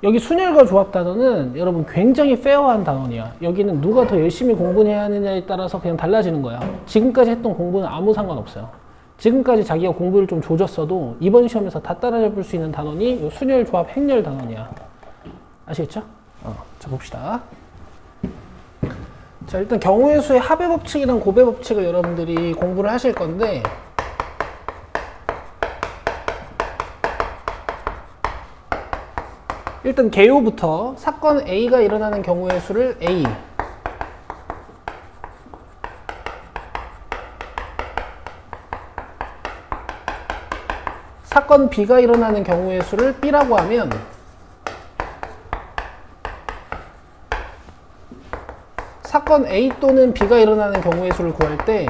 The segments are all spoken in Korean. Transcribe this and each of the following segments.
여기 순열과 조합 단원은 여러분 굉장히 페어한 단원이야. 여기는 누가 더 열심히 공부해야 하느냐에 따라서 그냥 달라지는 거야. 지금까지 했던 공부는 아무 상관없어요. 지금까지 자기가 공부를 좀 조졌어도 이번 시험에서 다 따라잡을 수 있는 단원이 요 순열, 조합, 행렬 단원이야. 아시겠죠? 자 봅시다. 자 일단 경우의 수의 합의 법칙이랑 고배 법칙을 여러분들이 공부를 하실 건데 일단 개요부터 사건 A가 일어나는 경우의 수를 A, 사건 B가 일어나는 경우의 수를 B라고 하면 사건 A 또는 B가 일어나는 경우의 수를 구할 때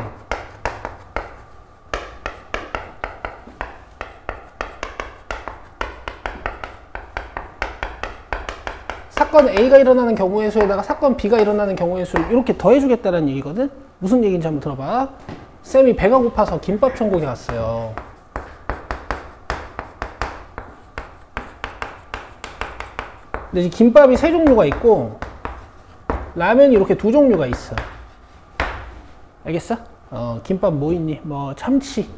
사건 A가 일어나는 경우의 수에다가 사건 B가 일어나는 경우의 수를 이렇게 더해주겠다는 얘기거든? 무슨 얘기인지 한번 들어봐. 쌤이 배가 고파서 김밥 천국에 갔어요. 근데 이제 김밥이 3종류가 있고 라면이 이렇게 2종류가 있어. 알겠어? 김밥 뭐 있니? 뭐 참치.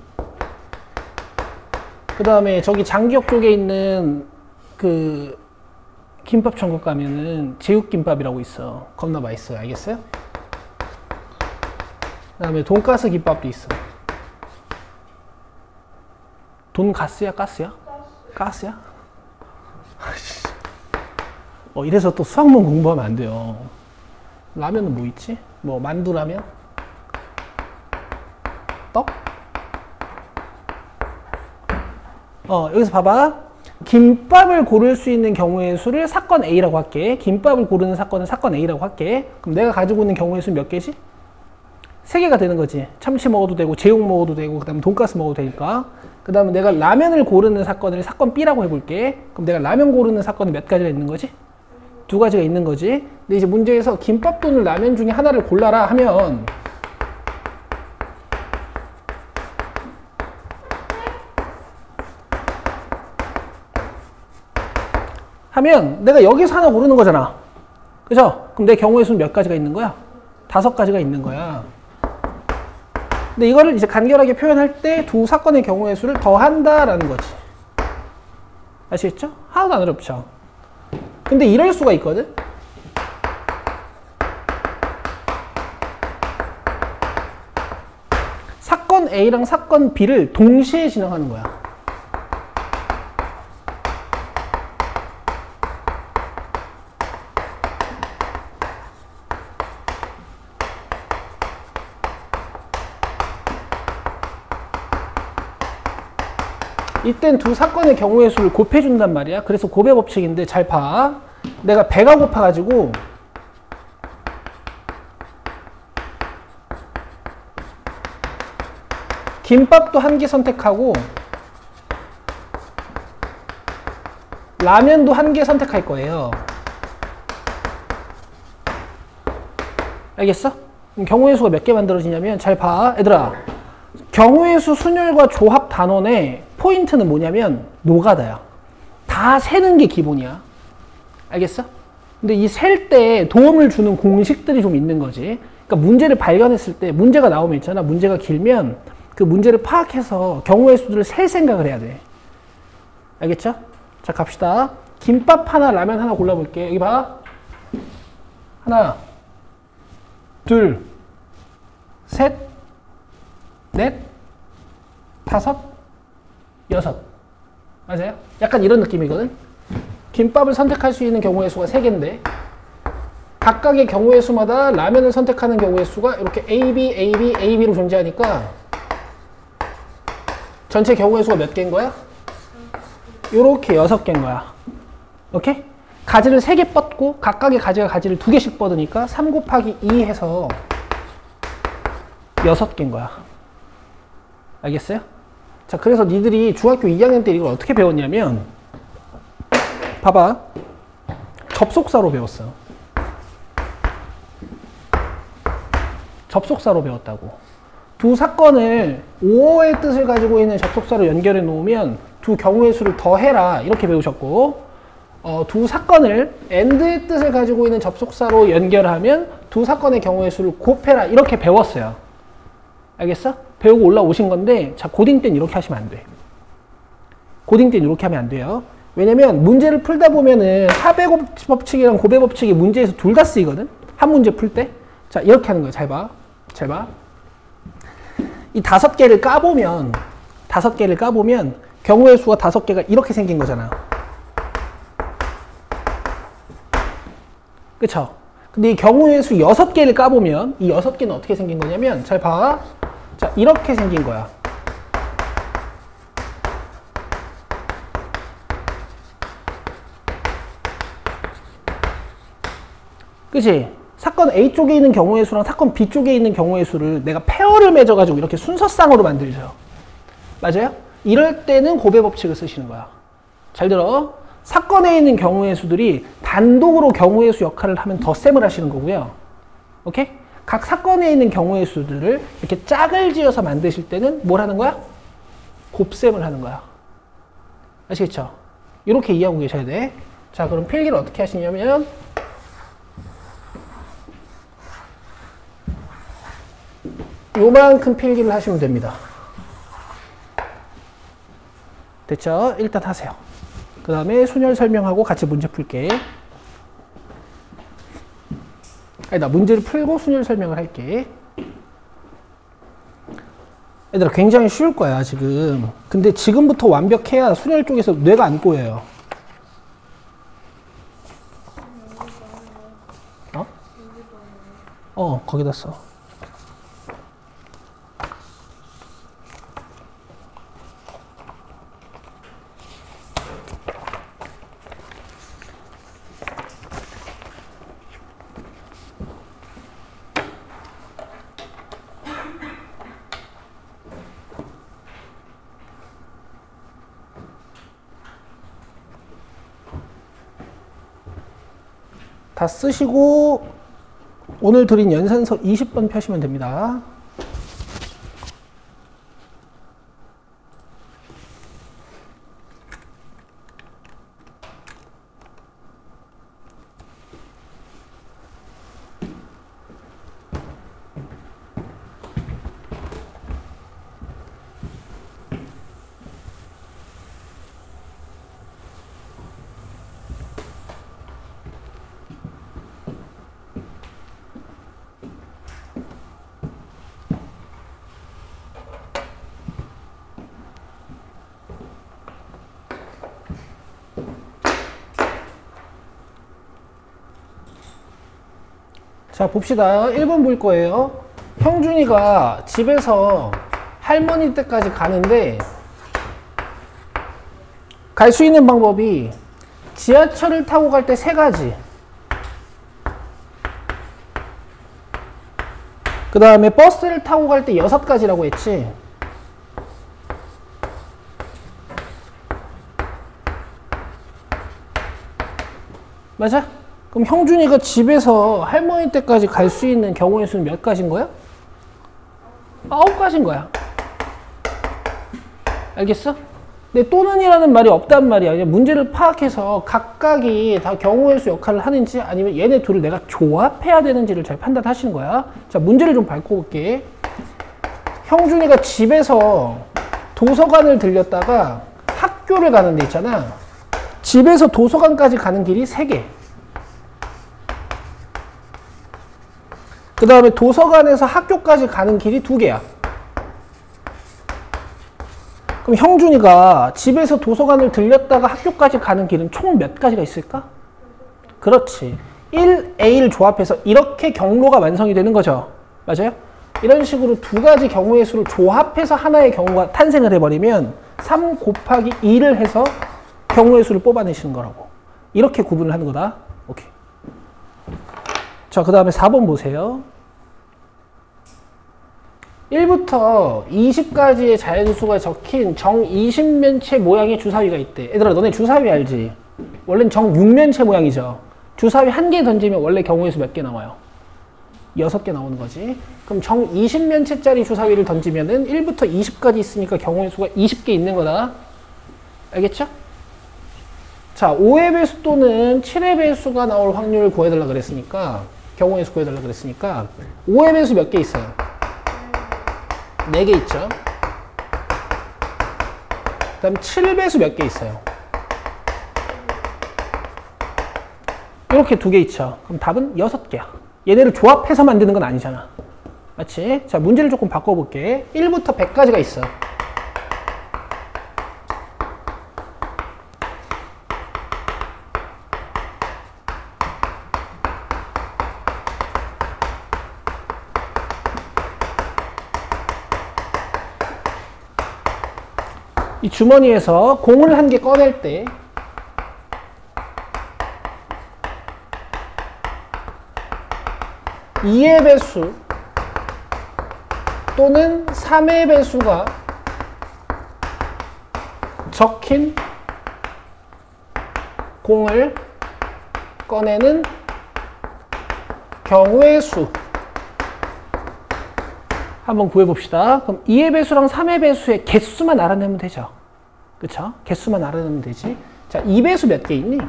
그 다음에 저기 장기역 쪽에 있는 그 김밥 천국 가면은 제육김밥이라고 있어. 겁나 맛있어요. 알겠어요? 그 다음에 돈가스 김밥도 있어. 돈가스야? 가스야? 가스야? 이래서 또 수학문 공부하면 안 돼요. 라면은 뭐 있지? 뭐 만두라면? 떡? 여기서 봐봐. 김밥을 고를 수 있는 경우의 수를 사건 A라고 할게. 김밥을 고르는 사건은 사건 A라고 할게. 그럼 내가 가지고 있는 경우의 수는 몇 개지? 3개가 되는 거지. 참치 먹어도 되고 제육 먹어도 되고 그 다음에 돈가스 먹어도 되니까. 그 다음에 내가 라면을 고르는 사건을 사건 B라고 해볼게. 그럼 내가 라면 고르는 사건은 몇 가지가 있는 거지? 2가지가 있는 거지. 근데 이제 문제에서 김밥 또는 라면 중에 하나를 골라라 하면 내가 여기서 하나 고르는 거잖아. 그죠? 그럼 내 경우의 수는 몇 가지가 있는 거야? 5가지가 있는 거야. 근데 이거를 이제 간결하게 표현할 때 두 사건의 경우의 수를 더한다라는 거지. 아시겠죠? 하나도 안 어렵죠? 근데 이럴 수가 있거든? 사건 A랑 사건 B를 동시에 진행하는 거야. 이땐 두 사건의 경우의 수를 곱해준단 말이야. 그래서 곱의 법칙인데 잘 봐. 내가 배가 고파가지고 김밥도 1개 선택하고 라면도 1개 선택할 거예요. 알겠어? 그럼 경우의 수가 몇 개 만들어지냐면 잘 봐. 얘들아. 경우의 수 순열과 조합 단원의 포인트는 뭐냐면 노가다야. 다 세는 게 기본이야. 알겠어? 근데 이 셀 때 도움을 주는 공식들이 좀 있는 거지. 그러니까 문제를 발견했을 때 문제가 나오면 있잖아. 문제가 길면 그 문제를 파악해서 경우의 수들을 셀 생각을 해야 돼. 알겠죠? 자 갑시다. 김밥 하나 라면 하나 골라볼게. 여기 봐. 하나 둘 셋 넷 다섯 여섯. 맞아요? 약간 이런 느낌이거든? 김밥을 선택할 수 있는 경우의 수가 3개인데 각각의 경우의 수마다 라면을 선택하는 경우의 수가 이렇게 AB, AB, AB로 존재하니까 전체 경우의 수가 몇 개인 거야? 요렇게 6개인 거야. 오케이? 가지를 3개 뻗고 각각의 가지가 가지를 2개씩 뻗으니까 3 곱하기 2 해서 6개인 거야. 알겠어요? 자, 그래서 니들이 중학교 2학년 때 이걸 어떻게 배웠냐면 봐봐. 접속사로 배웠어. 접속사로 배웠다고. 두 사건을 5어의 뜻을 가지고 있는 접속사로 연결해 놓으면 두 경우의 수를 더해라 이렇게 배우셨고 두 사건을 AND의 뜻을 가지고 있는 접속사로 연결하면 두 사건의 경우의 수를 곱해라 이렇게 배웠어요. 알겠어? 배우고 올라오신 건데 자 고딩 땐 이렇게 하시면 안 돼. 고딩 땐 이렇게 하면 안 돼요. 왜냐면 문제를 풀다 보면은 하배 법칙이랑 고배 법칙이 문제에서 둘 다 쓰이거든. 한 문제 풀 때. 자 이렇게 하는 거야. 잘 봐. 잘 봐. 이 5개를 까보면 경우의 수가 5개가 이렇게 생긴 거잖아. 그쵸? 근데 이 경우의 수 6개를 까보면 이 6개는 어떻게 생긴 거냐면 잘 봐. 자 이렇게 생긴 거야. 그치? 사건 A 쪽에 있는 경우의 수랑 사건 B 쪽에 있는 경우의 수를 내가 페어를 맺어가지고 이렇게 순서쌍으로 만들죠. 맞아요? 이럴 때는 고배 법칙을 쓰시는 거야. 잘 들어. 사건에 있는 경우의 수들이 단독으로 경우의 수 역할을 하면 덧셈을 하시는 거고요. 오케이? 각 사건에 있는 경우의 수들을 이렇게 짝을 지어서 만드실 때는 뭘 하는 거야? 곱셈을 하는 거야. 아시겠죠? 이렇게 이해하고 계셔야 돼. 자, 그럼 필기를 어떻게 하시냐면 요만큼 필기를 하시면 됩니다. 됐죠? 일단 하세요. 그 다음에 순열 설명하고 같이 문제 풀게. 아니, 나 문제를 풀고 순열 설명을 할게. 얘들아, 굉장히 쉬울 거야, 지금. 근데 지금부터 완벽해야 순열 쪽에서 뇌가 안 꼬여요. 거기다 써. 다 쓰시고 오늘 드린 연산서 20번 펴시면 됩니다. 자, 봅시다. 1번 볼 거예요. 형준이가 집에서 할머니 댁까지 가는데 갈 수 있는 방법이 지하철을 타고 갈 때 3가지, 그 다음에 버스를 타고 갈 때 6가지라고 했지. 맞아? 그럼 형준이가 집에서 할머니 댁까지 갈 수 있는 경우의 수는 몇 가지인 거야? 9가지인 거야. 알겠어? 근데 또는이라는 말이 없단 말이야. 그냥 문제를 파악해서 각각이 다 경우의 수 역할을 하는지 아니면 얘네 둘을 내가 조합해야 되는지를 잘 판단하시는 거야. 자, 문제를 좀 밟고 볼게. 형준이가 집에서 도서관을 들렸다가 학교를 가는 데 있잖아. 집에서 도서관까지 가는 길이 3개. 그 다음에 도서관에서 학교까지 가는 길이 2개야. 그럼 형준이가 집에서 도서관을 들렸다가 학교까지 가는 길은 총 몇 가지가 있을까? 그렇지. 1A를 조합해서 이렇게 경로가 완성이 되는 거죠. 맞아요? 이런 식으로 2가지 경우의 수를 조합해서 하나의 경우가 탄생을 해버리면 3 곱하기 2를 해서 경우의 수를 뽑아내시는 거라고. 이렇게 구분을 하는 거다. 오케이. 자, 그 다음에 4번 보세요. 1부터 20까지의 자연수가 적힌 정 20면체 모양의 주사위가 있대. 얘들아, 너네 주사위 알지? 원래는 정 6면체 모양이죠. 주사위 1개 던지면 원래 경우의 수 몇 개 나와요? 6개 나오는 거지. 그럼 정 20면체짜리 주사위를 던지면은 1부터 20까지 있으니까 경우의 수가 20개 있는 거다. 알겠죠? 자, 5의 배수 또는 7의 배수가 나올 확률을 구해달라 그랬으니까, 경우의 수 구해달라 그랬으니까, 5의 배수 몇 개 있어요? 4개 있죠? 그 다음 7배수 몇 개 있어요? 이렇게 2개 있죠? 그럼 답은 6개야. 얘네를 조합해서 만드는 건 아니잖아. 맞지? 자, 문제를 조금 바꿔볼게. 1부터 100까지가 있어. 이 주머니에서 공을 한 개 꺼낼 때 (2의 배수) 또는 (3의 배수가) 적힌 공을 꺼내는 경우의 수 한번 구해봅시다. 그럼 2의 배수랑 3의 배수의 개수만 알아내면 되죠. 그쵸? 개수만 알아내면 되지. 자, 2배수 몇 개 있니?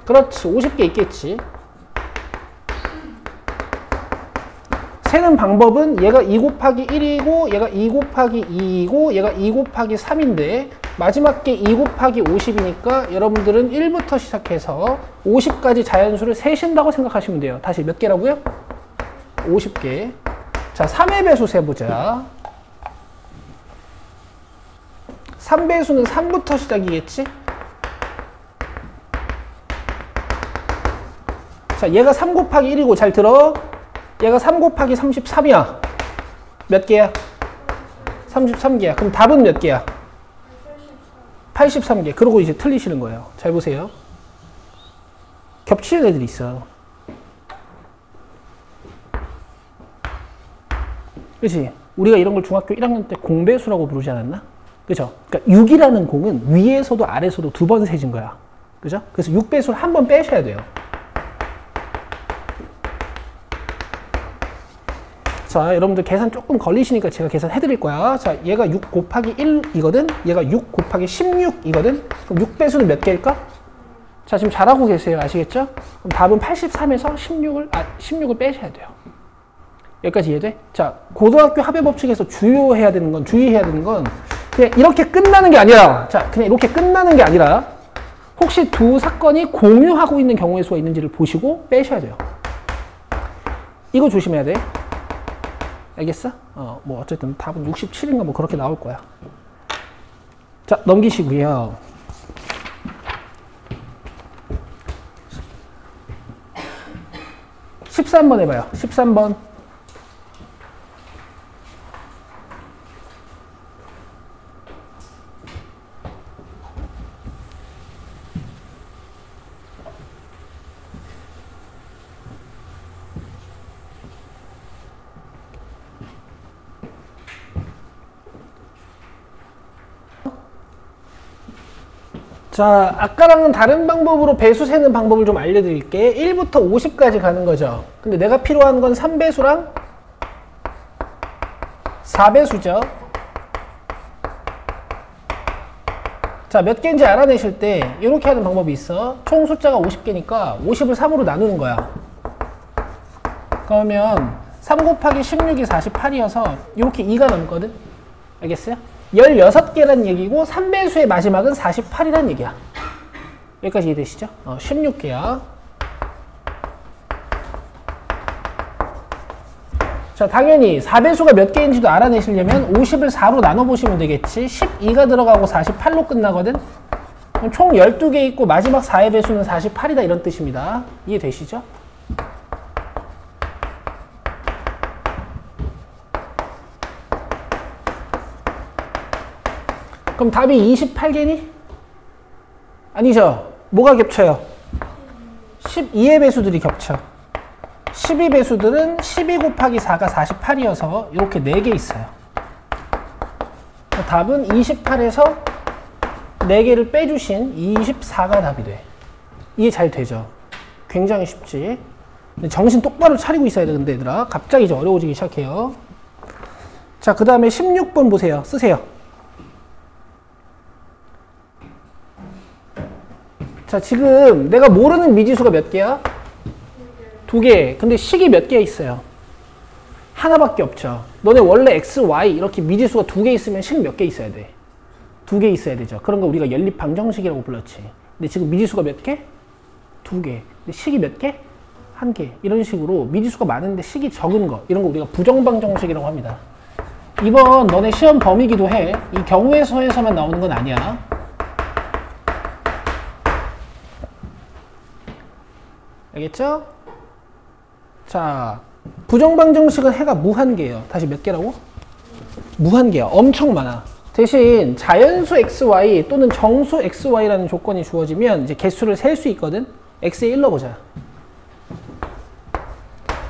그렇지, 50개 있겠지. 세는 방법은 얘가 2 곱하기 1이고 얘가 2 곱하기 2이고 얘가 2 곱하기 3인데 마지막 게 2 곱하기 50이니까 여러분들은 1부터 시작해서 50까지 자연수를 세신다고 생각하시면 돼요. 다시 몇 개라고요? 50개. 자, 3의 배수 세보자. 3배수는 3부터 시작이겠지? 자, 얘가 3 곱하기 1이고 잘 들어. 얘가 3 곱하기 33이야. 몇 개야? 33개야. 그럼 답은 몇 개야? 83개. 그러고 이제 틀리시는 거예요. 잘 보세요. 겹치는 애들이 있어. 그치? 우리가 이런 걸 중학교 1학년 때 공배수라고 부르지 않았나? 그죠? 그러니까 6이라는 공은 위에서도 아래서도 2번 세진 거야. 그죠? 그래서 6배수를 한 번 빼셔야 돼요. 자, 여러분들 계산 조금 걸리시니까 제가 계산해 드릴 거야. 자, 얘가 6 곱하기 1이거든? 얘가 6 곱하기 16이거든? 그럼 6배수는 몇 개일까? 자, 지금 잘하고 계세요. 아시겠죠? 그럼 답은 83에서 16을 빼셔야 돼요. 여기까지 이해돼? 자, 고등학교 합의법칙에서 주의해야 되는 건 그냥 이렇게 끝나는 게 아니라, 자, 그냥 이렇게 끝나는 게 아니라 혹시 두 사건이 공유하고 있는 경우의 수가 있는지를 보시고 빼셔야 돼요. 이거 조심해야 돼. 알겠어? 뭐 어쨌든 답은 67인가 뭐 그렇게 나올 거야. 자, 넘기시고요. (13번) 해봐요. 13번. 자, 아까랑은 다른 방법으로 배수 세는 방법을 좀 알려드릴게. 1부터 50까지 가는 거죠. 근데 내가 필요한 건 3배수랑 4배수죠. 자, 몇 개인지 알아내실 때 이렇게 하는 방법이 있어. 총 숫자가 50개니까 50을 3으로 나누는 거야. 그러면 3 곱하기 16이 48이어서 이렇게 2가 남거든. 알겠어요? 16개란 얘기고 3배수의 마지막은 48이란 얘기야. 여기까지 이해되시죠? 16개야. 자, 당연히 4배수가 몇 개인지도 알아내시려면 50을 4로 나눠보시면 되겠지. 12가 들어가고 48로 끝나거든. 그럼 총 12개 있고 마지막 4의 배수는 48이다 이런 뜻입니다. 이해되시죠? 그럼 답이 28개니? 아니죠. 뭐가 겹쳐요? 12의 배수들이 겹쳐. 12배수들은 12 곱하기 4가 48이어서 이렇게 4개 있어요. 답은 28에서 4개를 빼주신 24가 답이 돼. 이해 잘 되죠? 굉장히 쉽지? 근데 정신 똑바로 차리고 있어야 되는데 얘들아. 갑자기 이제 어려워지기 시작해요. 자, 그 다음에 16번 보세요. 쓰세요. 자, 지금 내가 모르는 미지수가 몇 개야? 2개. 근데 식이 몇 개 있어요? 하나밖에 없죠. 너네 원래 x, y 이렇게 미지수가 2개 있으면 식 몇 개 있어야 돼? 2개 있어야 되죠. 그런 거 우리가 연립방정식이라고 불렀지. 근데 지금 미지수가 몇 개? 2개. 근데 식이 몇 개? 1개. 이런 식으로 미지수가 많은데 식이 적은 거, 이런 거 우리가 부정방정식이라고 합니다. 이번 너네 시험 범위기도 해. 이 경우의 수에서만 나오는 건 아니야. 알겠죠? 자, 부정방정식은 해가 무한개예요. 다시 몇 개라고? 무한개야. 엄청 많아. 대신 자연수 xy 또는 정수 xy라는 조건이 주어지면 이제 개수를 셀 수 있거든. x에 1 넣어보자.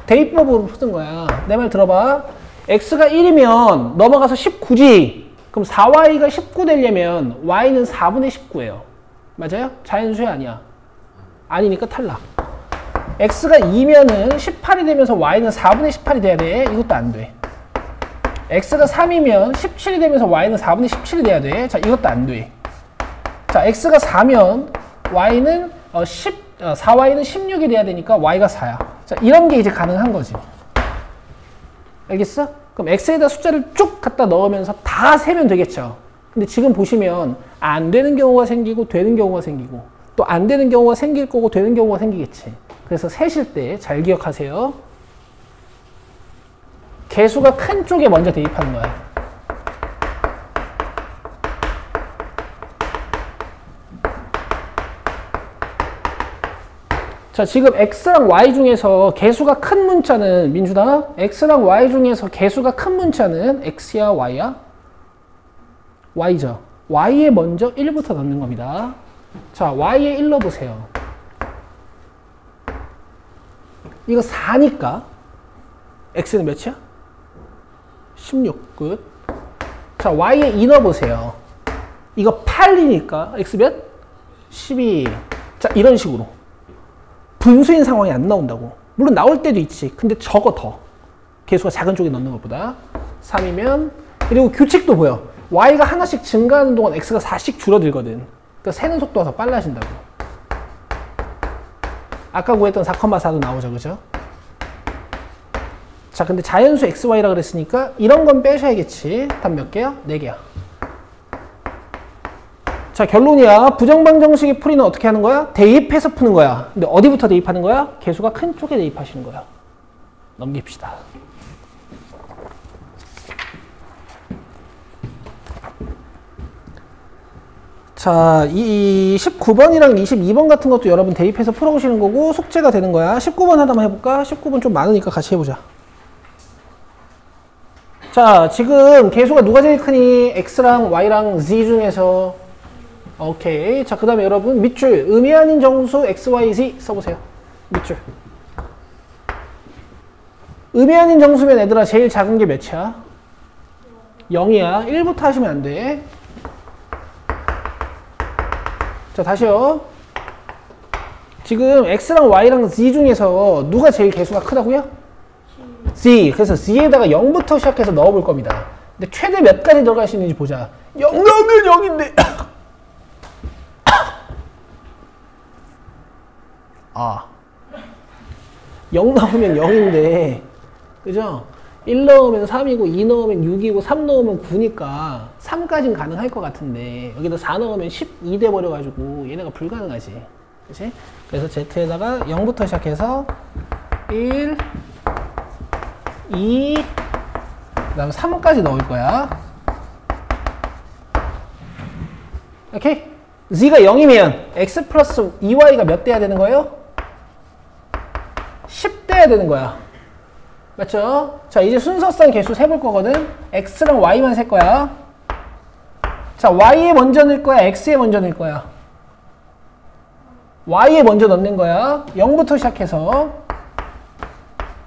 대입법으로 푸는 거야. 내 말 들어봐. x가 1이면 넘어가서 19지. 그럼 4y가 19 되려면 y는 4분의 19예요. 맞아요? 자연수야 아니야? 아니니까 탈락. x가 2면은 18이 되면서 y는 4분의 18이 돼야 돼. 이것도 안 돼. x가 3이면 17이 되면서 y는 4분의 17이 돼야 돼. 자, 이것도 안 돼. 자, x가 4면 y는 4y는 16이 돼야 되니까 y가 4야. 자, 이런 게 이제 가능한 거지. 알겠어? 그럼 x에다 숫자를 쭉 갖다 넣으면서 다 세면 되겠죠. 근데 지금 보시면 안 되는 경우가 생기고 되는 경우가 생기고 또 안 되는 경우가 생길 거고 되는 경우가 생기겠지. 그래서 세실 때 잘 기억하세요. 개수가 큰 쪽에 먼저 대입하는 거야. 자, 지금 x랑 y 중에서 개수가 큰 문자는 민준아, x랑 y 중에서 개수가 큰 문자는 x야 y야? y죠. y에 먼저 1부터 넣는 겁니다. 자, y에 1 넣어보세요. 이거 4니까 x는 몇이야? 16. 끝. 자, y에 2 넣어보세요. 이거 8이니까 x 몇? 12. 자, 이런 식으로 분수인 상황이 안 나온다고. 물론 나올 때도 있지. 근데 적어 더. 개수가 작은 쪽에 넣는 것보다. 3이면 그리고 규칙도 보여. y가 하나씩 증가하는 동안 x가 4씩 줄어들거든. 그러니까 세는 속도가 더 빨라진다고. 아까 구했던 4,4도 나오죠. 그죠? 자, 근데 자연수 xy라 그랬으니까 이런 건 빼셔야겠지. 답 몇 개야? 4개야. 자, 결론이야. 부정방정식의 풀이는 어떻게 하는 거야? 대입해서 푸는 거야. 근데 어디부터 대입하는 거야? 개수가 큰 쪽에 대입하시는 거야. 넘깁시다. 자, 이 19번이랑 22번 같은 것도 여러분 대입해서 풀어보시는 거고 숙제가 되는 거야. 19번 하나만 해볼까? 19번 좀 많으니까 같이 해보자. 자, 지금 개수가 누가 제일 크니? x랑 y랑 z 중에서. 오케이. 자, 그 다음에 여러분 밑줄 의미 아닌 정수 x, y, z 써보세요. 밑줄. 의미 아닌 정수면 얘들아 제일 작은 게 몇이야? 0이야. 1부터 하시면 안 돼. 자, 다시요. 지금 x랑 y랑 z 중에서 누가 제일 개수가 크다고요? z. 그래서 z에다가 0부터 시작해서 넣어볼 겁니다. 근데 최대 몇 가지 들어갈 수 있는지 보자. 0 넣으면 0인데 아, 0 넣으면 0인데 그죠? 1 넣으면 3이고 2 넣으면 6이고 3 넣으면 9니까 3까지는 가능할 것 같은데 여기다 4 넣으면 12 돼버려가지고 얘네가 불가능하지. 그치? 그래서 z에다가 0부터 시작해서 1, 2, 그 다음 3까지 넣을 거야. 오케이? z가 0이면 x 플러스 2y가 몇 돼야 되는 거예요? 10 돼야 되는 거야. 맞죠? 자, 이제 순서상 개수 세볼 거거든. x랑 y만 셀 거야. 자, y에 먼저 넣을 거야? x에 먼저 넣을 거야? y에 먼저 넣는 거야. 0부터 시작해서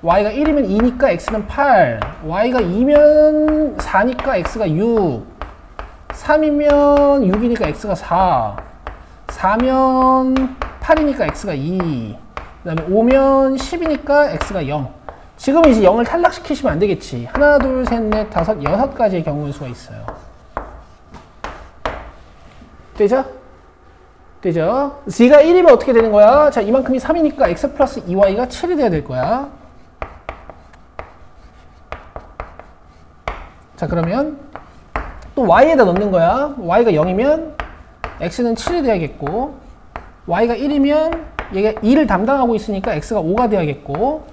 y가 1이면 2니까 x는 8, y가 2면 4니까 x가 6, 3이면 6이니까 x가 4, 4면 8이니까 x가 2, 그 다음에 5면 10이니까 x가 0. 지금 이제 0을 탈락시키시면 안 되겠지. 하나, 둘, 셋, 넷, 다섯, 6가지의 경우의 수가 있어요. 되죠? 되죠? z가 1이면 어떻게 되는 거야? 자, 이만큼이 3이니까 x 플러스 2y가 7이 돼야 될 거야. 자, 그러면 또 y에다 넣는 거야. y가 0이면 x는 7이 돼야겠고, y가 1이면 얘가 2를 담당하고 있으니까 x가 5가 돼야겠고,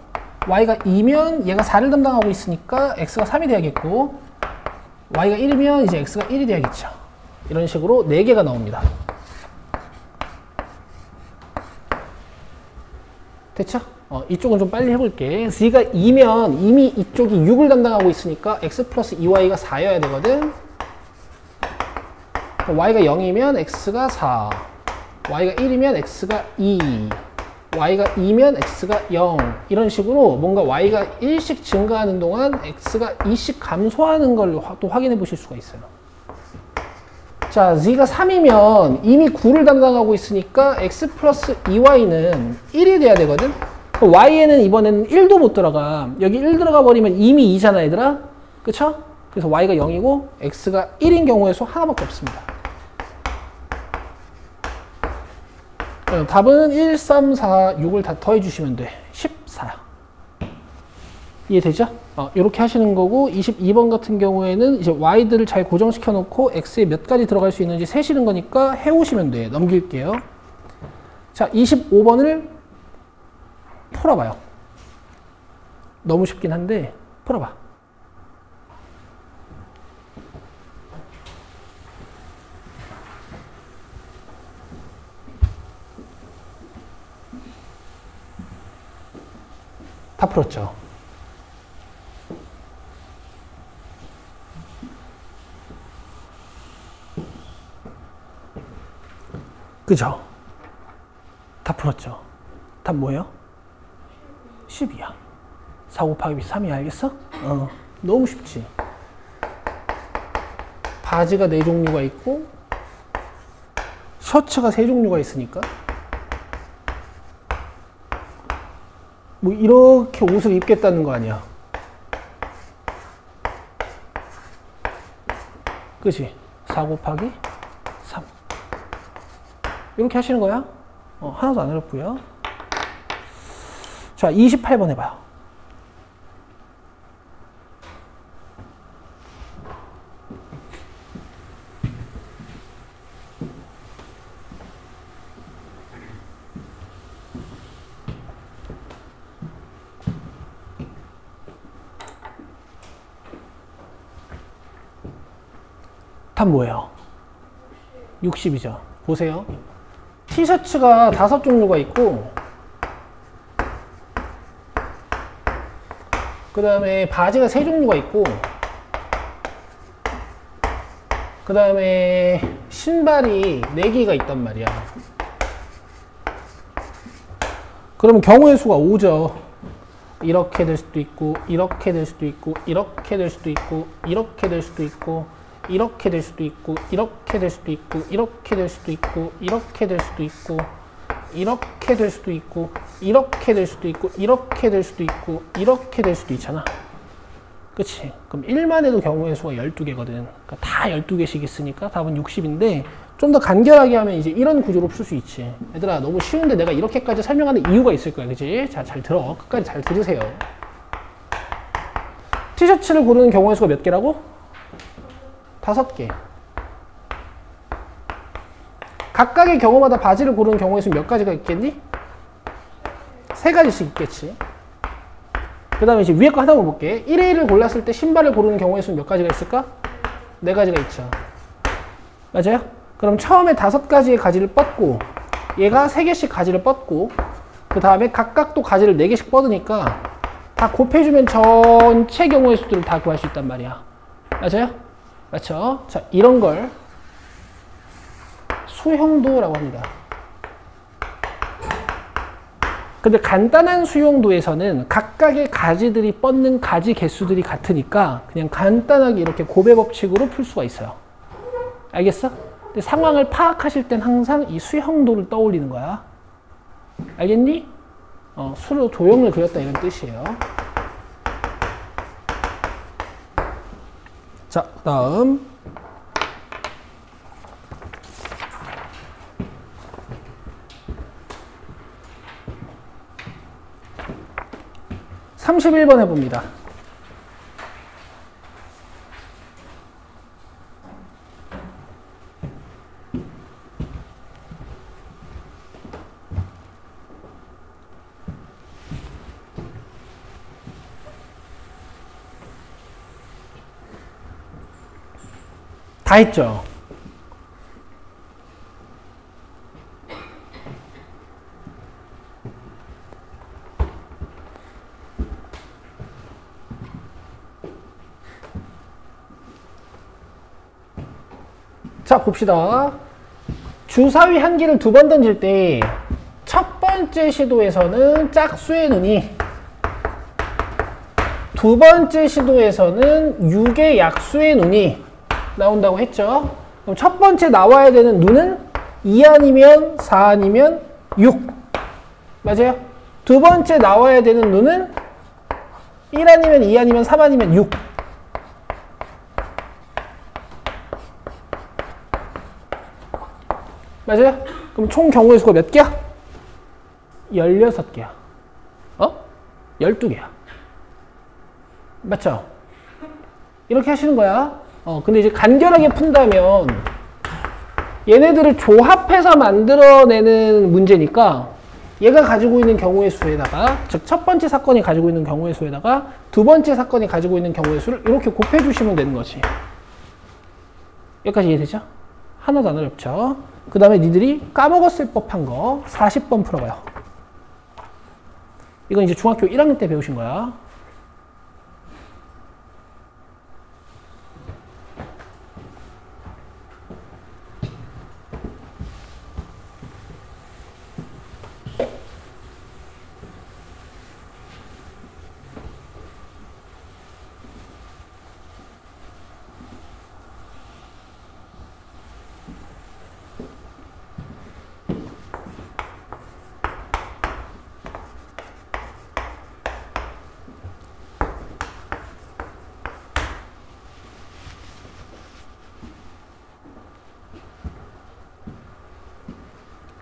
y가 2면 얘가 4를 담당하고 있으니까 x가 3이 돼야겠고, y가 1이면 이제 x가 1이 돼야겠죠. 이런 식으로 4개가 나옵니다. 됐죠? 이쪽은 좀 빨리 해볼게. z가 2면 이미 이쪽이 6을 담당하고 있으니까 x 플러스 2y가 4여야 되거든. y가 0이면 x가 4, y가 1이면 x가 2, y가 2면 x가 0. 이런 식으로 뭔가 y가 1씩 증가하는 동안 x가 2씩 감소하는 걸 또 확인해 보실 수가 있어요. 자, z가 3이면 이미 9를 담당하고 있으니까 x 플러스 2y는 1이 돼야 되거든. y에는 이번에는 1도 못 들어가. 여기 1 들어가 버리면 이미 2잖아, 얘들아. 그쵸? 그래서 y가 0이고 x가 1인 경우의 수 하나밖에 없습니다. 답은 1, 3, 4, 6을 다 더해주시면 돼. 14야. 이해되죠? 이렇게 하시는 거고, 22번 같은 경우에는 이제 y들을 잘 고정시켜 놓고 x에 몇 가지 들어갈 수 있는지 세시는 거니까 해오시면 돼. 넘길게요. 자, 25번을 풀어봐요. 너무 쉽긴 한데 풀어봐. 다 풀었죠? 그죠? 다 풀었죠? 답 뭐예요? 10이야. 4 곱하기 3이 알겠어? 너무 쉽지? 바지가 4종류가 있고 셔츠가 3종류가 있으니까 뭐 이렇게 옷을 입겠다는 거 아니야. 그치? 4 곱하기 3 이렇게 하시는 거야. 하나도 안 어렵고요. 자, 28번 해봐요. 답 뭐예요? 60이죠. 보세요. 티셔츠가 5종류가 있고, 그 다음에 바지가 3종류가 있고, 그 다음에 신발이 4개가 있단 말이야. 그러면 경우의 수가 5죠. 이렇게 될 수도 있고, 이렇게 될 수도 있고, 이렇게 될 수도 있고, 이렇게 될 수도 있고, 이렇게 될 수도 있고, 이렇게 될 수도 있고, 이렇게 될 수도 있고, 이렇게 될 수도 있고, 이렇게 될 수도 있고, 이렇게 될 수도 있고, 이렇게 될 수도 있고, 이렇게 될 수도 있잖아. 그치? 그럼 1만 해도 경우의 수가 12개거든. 그러니까 다 12개씩 있으니까 답은 60인데, 좀 더 간결하게 하면 이제 이런 구조로 풀 수 있지. 얘들아, 너무 쉬운데 내가 이렇게까지 설명하는 이유가 있을 거야. 그치? 자, 잘 들어. 끝까지 잘 들으세요. 티셔츠를 고르는 경우의 수가 몇 개라고? 5개. 각각의 경우마다 바지를 고르는 경우의 수 몇 가지가 있겠니? 3가지씩 있겠지. 그 다음에 이제 위에 거 하나 볼게. 1회 1을 골랐을 때 신발을 고르는 경우의 수 몇 가지가 있을까? 4가지가 있죠. 맞아요? 그럼 처음에 5가지의 가지를 뻗고, 얘가 3개씩 가지를 뻗고, 그 다음에 각각 또 가지를 4개씩 뻗으니까 다 곱해주면 전체 경우의 수들을 다 구할 수 있단 말이야. 맞아요? 맞죠? 자, 이런 걸 수형도라고 합니다. 근데 간단한 수형도에서는 각각의 가지들이 뻗는 가지 개수들이 같으니까 그냥 간단하게 이렇게 곱의 법칙으로 풀 수가 있어요. 알겠어? 근데 상황을 파악하실 땐 항상 이 수형도를 떠올리는 거야. 알겠니? 수로 도형을 그렸다 이런 뜻이에요. 자, 다음 31번 해봅니다. 다 했죠? 자, 봅시다. 주사위 한 개를 두 번 던질 때 첫 번째 시도에서는 짝수의 눈이, 두 번째 시도에서는 6의 약수의 눈이 나온다고 했죠. 그럼 첫 번째 나와야 되는 눈은 2 아니면 4 아니면 6. 맞아요? 두 번째 나와야 되는 눈은 1 아니면 2 아니면 3 아니면 6. 맞아요? 그럼 총 경우의 수가 몇 개야? 16개야. 12개야. 맞죠? 이렇게 하시는 거야. 근데 이제 간결하게 푼다면 얘네들을 조합해서 만들어내는 문제니까 얘가 가지고 있는 경우의 수에다가, 즉 첫 번째 사건이 가지고 있는 경우의 수에다가 두 번째 사건이 가지고 있는 경우의 수를 이렇게 곱해주시면 되는 거지. 여기까지 이해되죠? 하나도 안 어렵죠? 그 다음에 니들이 까먹었을 법한 거 40번 풀어봐요. 이건 이제 중학교 1학년 때 배우신 거야.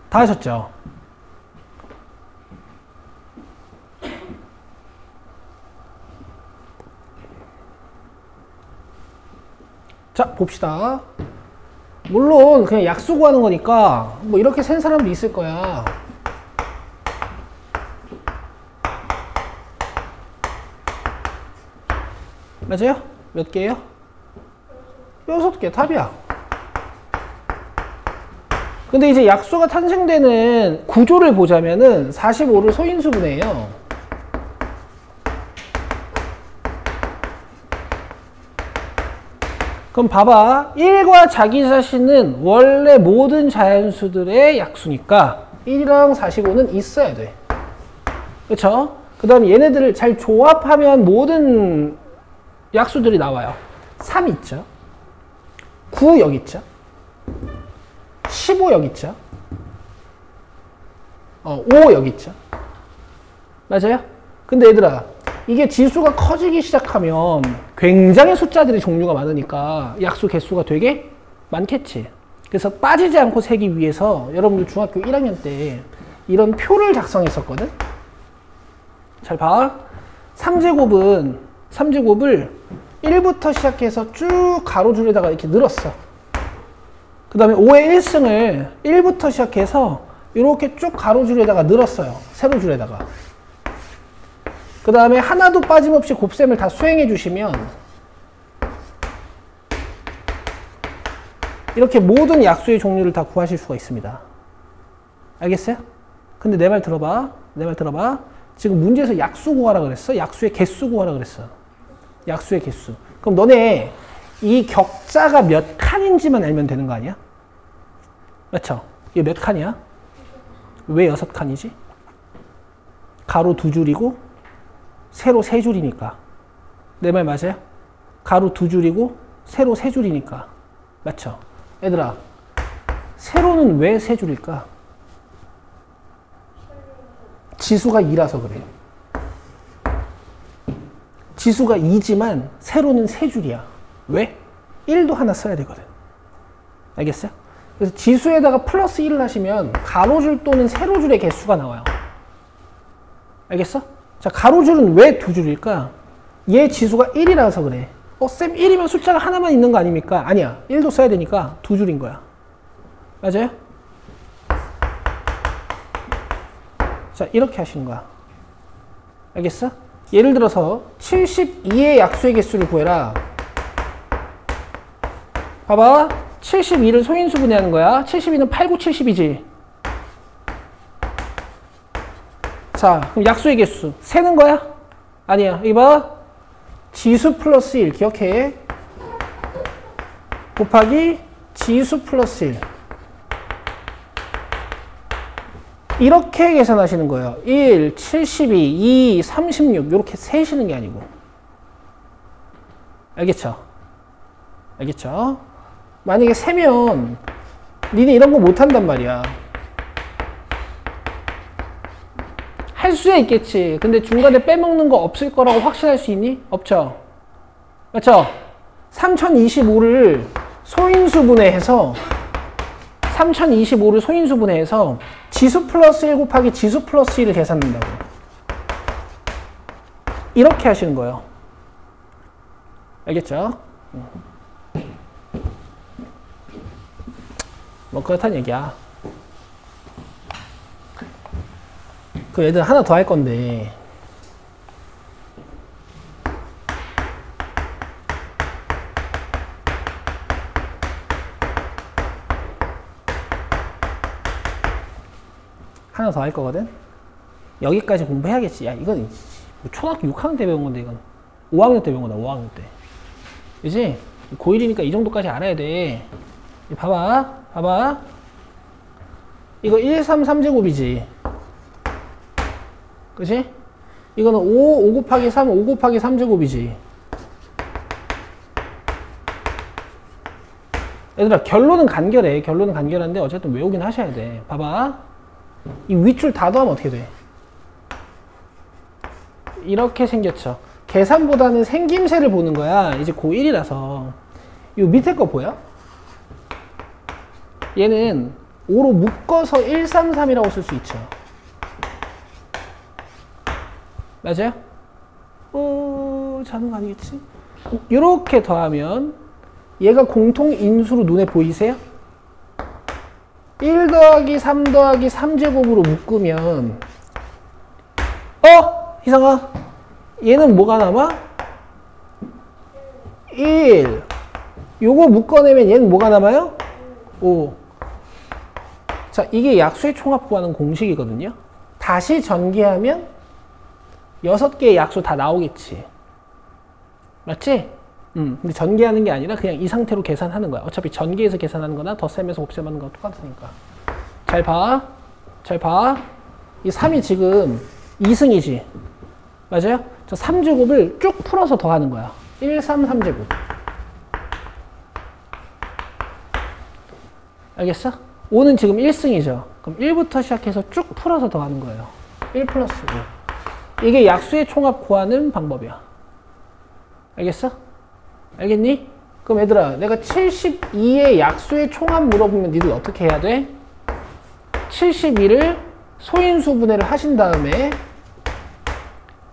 다 하셨죠? 자, 봅시다. 물론 그냥 약수 구하는 거니까 뭐 이렇게 센 사람도 있을 거야. 맞아요? 몇 개예요? 6개, 답이야. 근데 이제 약수가 탄생되는 구조를 보자면은 45를 소인수분해해요. 그럼 봐봐. 1과 자기 자신은 원래 모든 자연수들의 약수니까 1이랑 45는 있어야 돼. 그쵸? 그 다음에 얘네들을 잘 조합하면 모든 약수들이 나와요. 3 있죠? 9 여기 있죠? 15 여기 있죠? 5 여기 있죠? 맞아요? 근데 얘들아, 이게 지수가 커지기 시작하면 굉장히 숫자들이 종류가 많으니까 약수 개수가 되게 많겠지. 그래서 빠지지 않고 세기 위해서 여러분들 중학교 1학년 때 이런 표를 작성했었거든? 잘 봐. 3제곱을 1부터 시작해서 쭉 가로줄에다가 이렇게 늘었어. 그 다음에 5의 1승을 1부터 시작해서 이렇게 쭉 가로줄에다가 늘었어요. 세로줄에다가. 그 다음에 하나도 빠짐없이 곱셈을 다 수행해 주시면 이렇게 모든 약수의 종류를 다 구하실 수가 있습니다. 알겠어요? 근데 내 말 들어봐. 내 말 들어봐. 지금 문제에서 약수 구하라 그랬어? 약수의 개수 구하라 그랬어. 약수의 개수. 그럼 너네 이 격자가 몇 칸인지만 알면 되는 거 아니야? 맞죠? 이게 몇 칸이야? 왜 6칸이지? 가로 2줄이고 세로 3줄이니까. 내 말 맞아요? 가로 2줄이고 세로 3줄이니까. 맞죠? 얘들아, 세로는 왜 3줄일까? 지수가 2라서 그래요. 지수가 2지만 세로는 3줄이야. 왜? 1도 하나 써야 되거든. 알겠어요? 그래서 지수에다가 플러스 1을 하시면 가로줄 또는 세로줄의 개수가 나와요. 알겠어? 자, 가로줄은 왜 두 줄일까? 얘 지수가 1이라서 그래. 쌤 1이면 숫자가 하나만 있는 거 아닙니까? 아니야. 1도 써야 되니까 두 줄인 거야. 맞아요? 자, 이렇게 하시는 거야. 알겠어? 예를 들어서 72의 약수의 개수를 구해라. 봐봐. 72를 소인수분해하는 거야. 72는 8, 9, 70이지. 자, 그럼 약수의 개수 세는 거야? 아니야. 여기 봐. 지수 플러스 1 기억해. 곱하기 지수 플러스 1. 이렇게 계산하시는 거예요. 1, 72, 2, 36 이렇게 세시는 게 아니고. 알겠죠? 알겠죠? 만약에 세면 니네 이런 거 못한단 말이야. 할 수야 있겠지. 근데 중간에 빼먹는 거 없을 거라고 확신할 수 있니? 없죠. 맞죠? 3025를 소인수분해해서 3025를 소인수분해해서 지수 플러스 1 곱하기 지수 플러스 1을 계산한다고. 이렇게 하시는 거예요. 알겠죠? 뭐 그렇다는 얘기야. 그 애들 하나 더 할 건데 하나 더 할 거거든? 여기까지 공부해야겠지. 야, 이건 초등학교 6학년 때 배운 건데, 이건 5학년 때 배운 거다, 5학년 때. 그치? 고1이니까 이 정도까지 알아야 돼. 봐봐, 봐봐. 이거 1, 3, 3제곱이지. 그치? 이거는 5 곱하기 3, 5 곱하기 3제곱이지. 얘들아, 결론은 간결해. 결론은 간결한데, 어쨌든 외우긴 하셔야 돼. 봐봐. 이 윗줄 다 더하면 어떻게 돼? 이렇게 생겼죠. 계산보다는 생김새를 보는 거야. 이제 고1이라서. 이 밑에 거 보여? 얘는 5로 묶어서 133이라고 쓸 수 있죠. 맞아요? 자는 거 아니겠지? 이렇게 더하면 얘가 공통 인수로 눈에 보이세요? 1 더하기 3 더하기 3제곱으로 묶으면 희상아, 얘는 뭐가 남아? 1. 요거 묶어내면 얘는 뭐가 남아요? 5. 자, 이게 약수의 총합 구하는 공식이거든요. 다시 전개하면 6개의 약수 다 나오겠지. 맞지? 근데 전개하는 게 아니라 그냥 이 상태로 계산하는 거야. 어차피 전개해서 계산하는 거나 덧셈에서 곱셈하는 거랑 똑같으니까. 잘 봐. 잘 봐. 이 3이 지금 2승이지. 맞아요? 저 3제곱을 쭉 풀어서 더하는 거야. 1, 3, 3제곱. 알겠어? 5는 지금 1승이죠. 그럼 1부터 시작해서 쭉 풀어서 더하는 거예요. 1 플러스 5. 이게 약수의 총합 구하는 방법이야. 알겠어? 알겠니? 그럼 얘들아, 내가 72의 약수의 총합 물어보면 니들 어떻게 해야 돼? 72를 소인수분해를 하신 다음에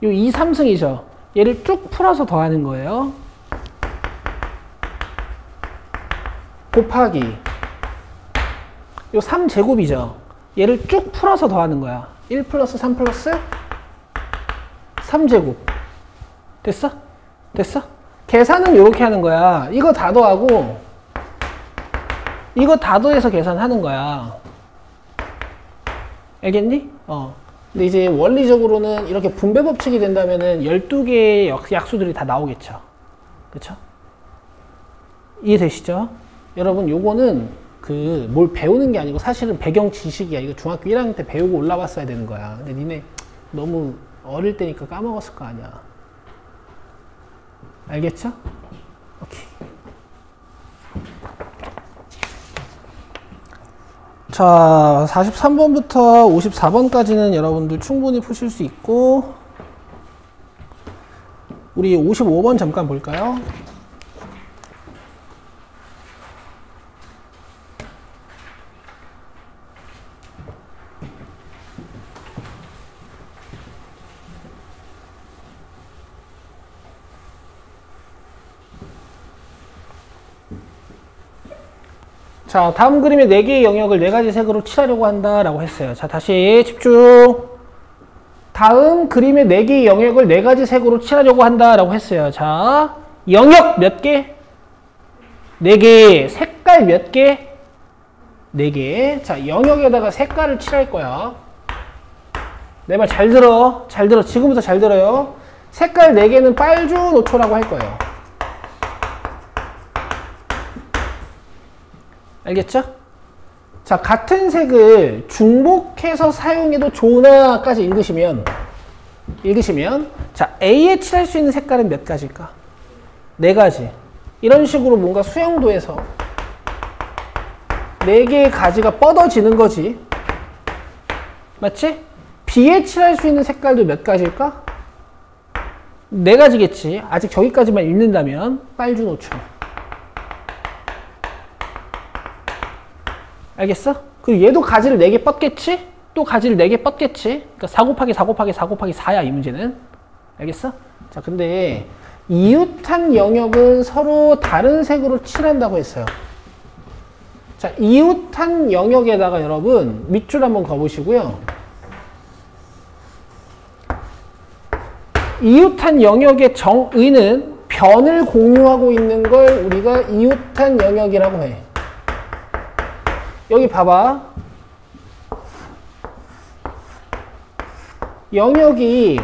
요 2, 3승이죠. 얘를 쭉 풀어서 더하는 거예요. 곱하기 요 3제곱이죠. 얘를 쭉 풀어서 더하는 거야. 1 플러스 3 플러스 3제곱. 됐어? 됐어? 계산은 이렇게 하는 거야. 이거 다 더하고 이거 다 더해서 계산하는 거야. 알겠니? 근데 이제 원리적으로는 이렇게 분배 법칙이 된다면은 12개의 약수들이 다 나오겠죠. 그쵸? 이해되시죠? 여러분, 요거는 뭘 배우는 게 아니고 사실은 배경 지식이야. 이거 중학교 1학년 때 배우고 올라왔어야 되는 거야. 근데 니네 너무 어릴 때니까 까먹었을 거 아니야. 알겠죠? 오케이. 자, 43번부터 54번까지는 여러분들 충분히 푸실 수 있고, 우리 55번 잠깐 볼까요? 자, 다음 그림의 4개의 영역을 4가지 색으로 칠하려고 한다라고 했어요. 자, 다시 집중. 다음 그림의 4개의 영역을 4가지 색으로 칠하려고 한다라고 했어요. 자, 영역 몇 개? 4개. 색깔 몇 개? 4개. 자, 영역에다가 색깔을 칠할 거야. 내 말 잘 들어. 잘 들어. 지금부터 잘 들어요. 색깔 4개는 빨주 노초라고 할 거예요. 알겠죠? 자, 같은 색을 중복해서 사용해도 좋으나까지 읽으시면 자, A에 칠할 수 있는 색깔은 몇 가지일까? 4가지. 이런 식으로 뭔가 수영도에서 4개의 가지가 뻗어지는 거지. 맞지? B에 칠할 수 있는 색깔도 몇 가지일까? 4가지겠지. 아직 저기까지만 읽는다면 빨주 노초. 알겠어? 그리고 얘도 가지를 4개 뻗겠지? 또 가지를 4개 뻗겠지? 그러니까 4 곱하기 4 곱하기 4 곱하기 4야, 이 문제는. 알겠어? 자, 근데 이웃한 영역은 서로 다른 색으로 칠한다고 했어요. 자, 이웃한 영역에다가 여러분 밑줄 한번 그어보시고요. 이웃한 영역의 정의는 변을 공유하고 있는 걸 우리가 이웃한 영역이라고 해. 여기 봐봐. 영역이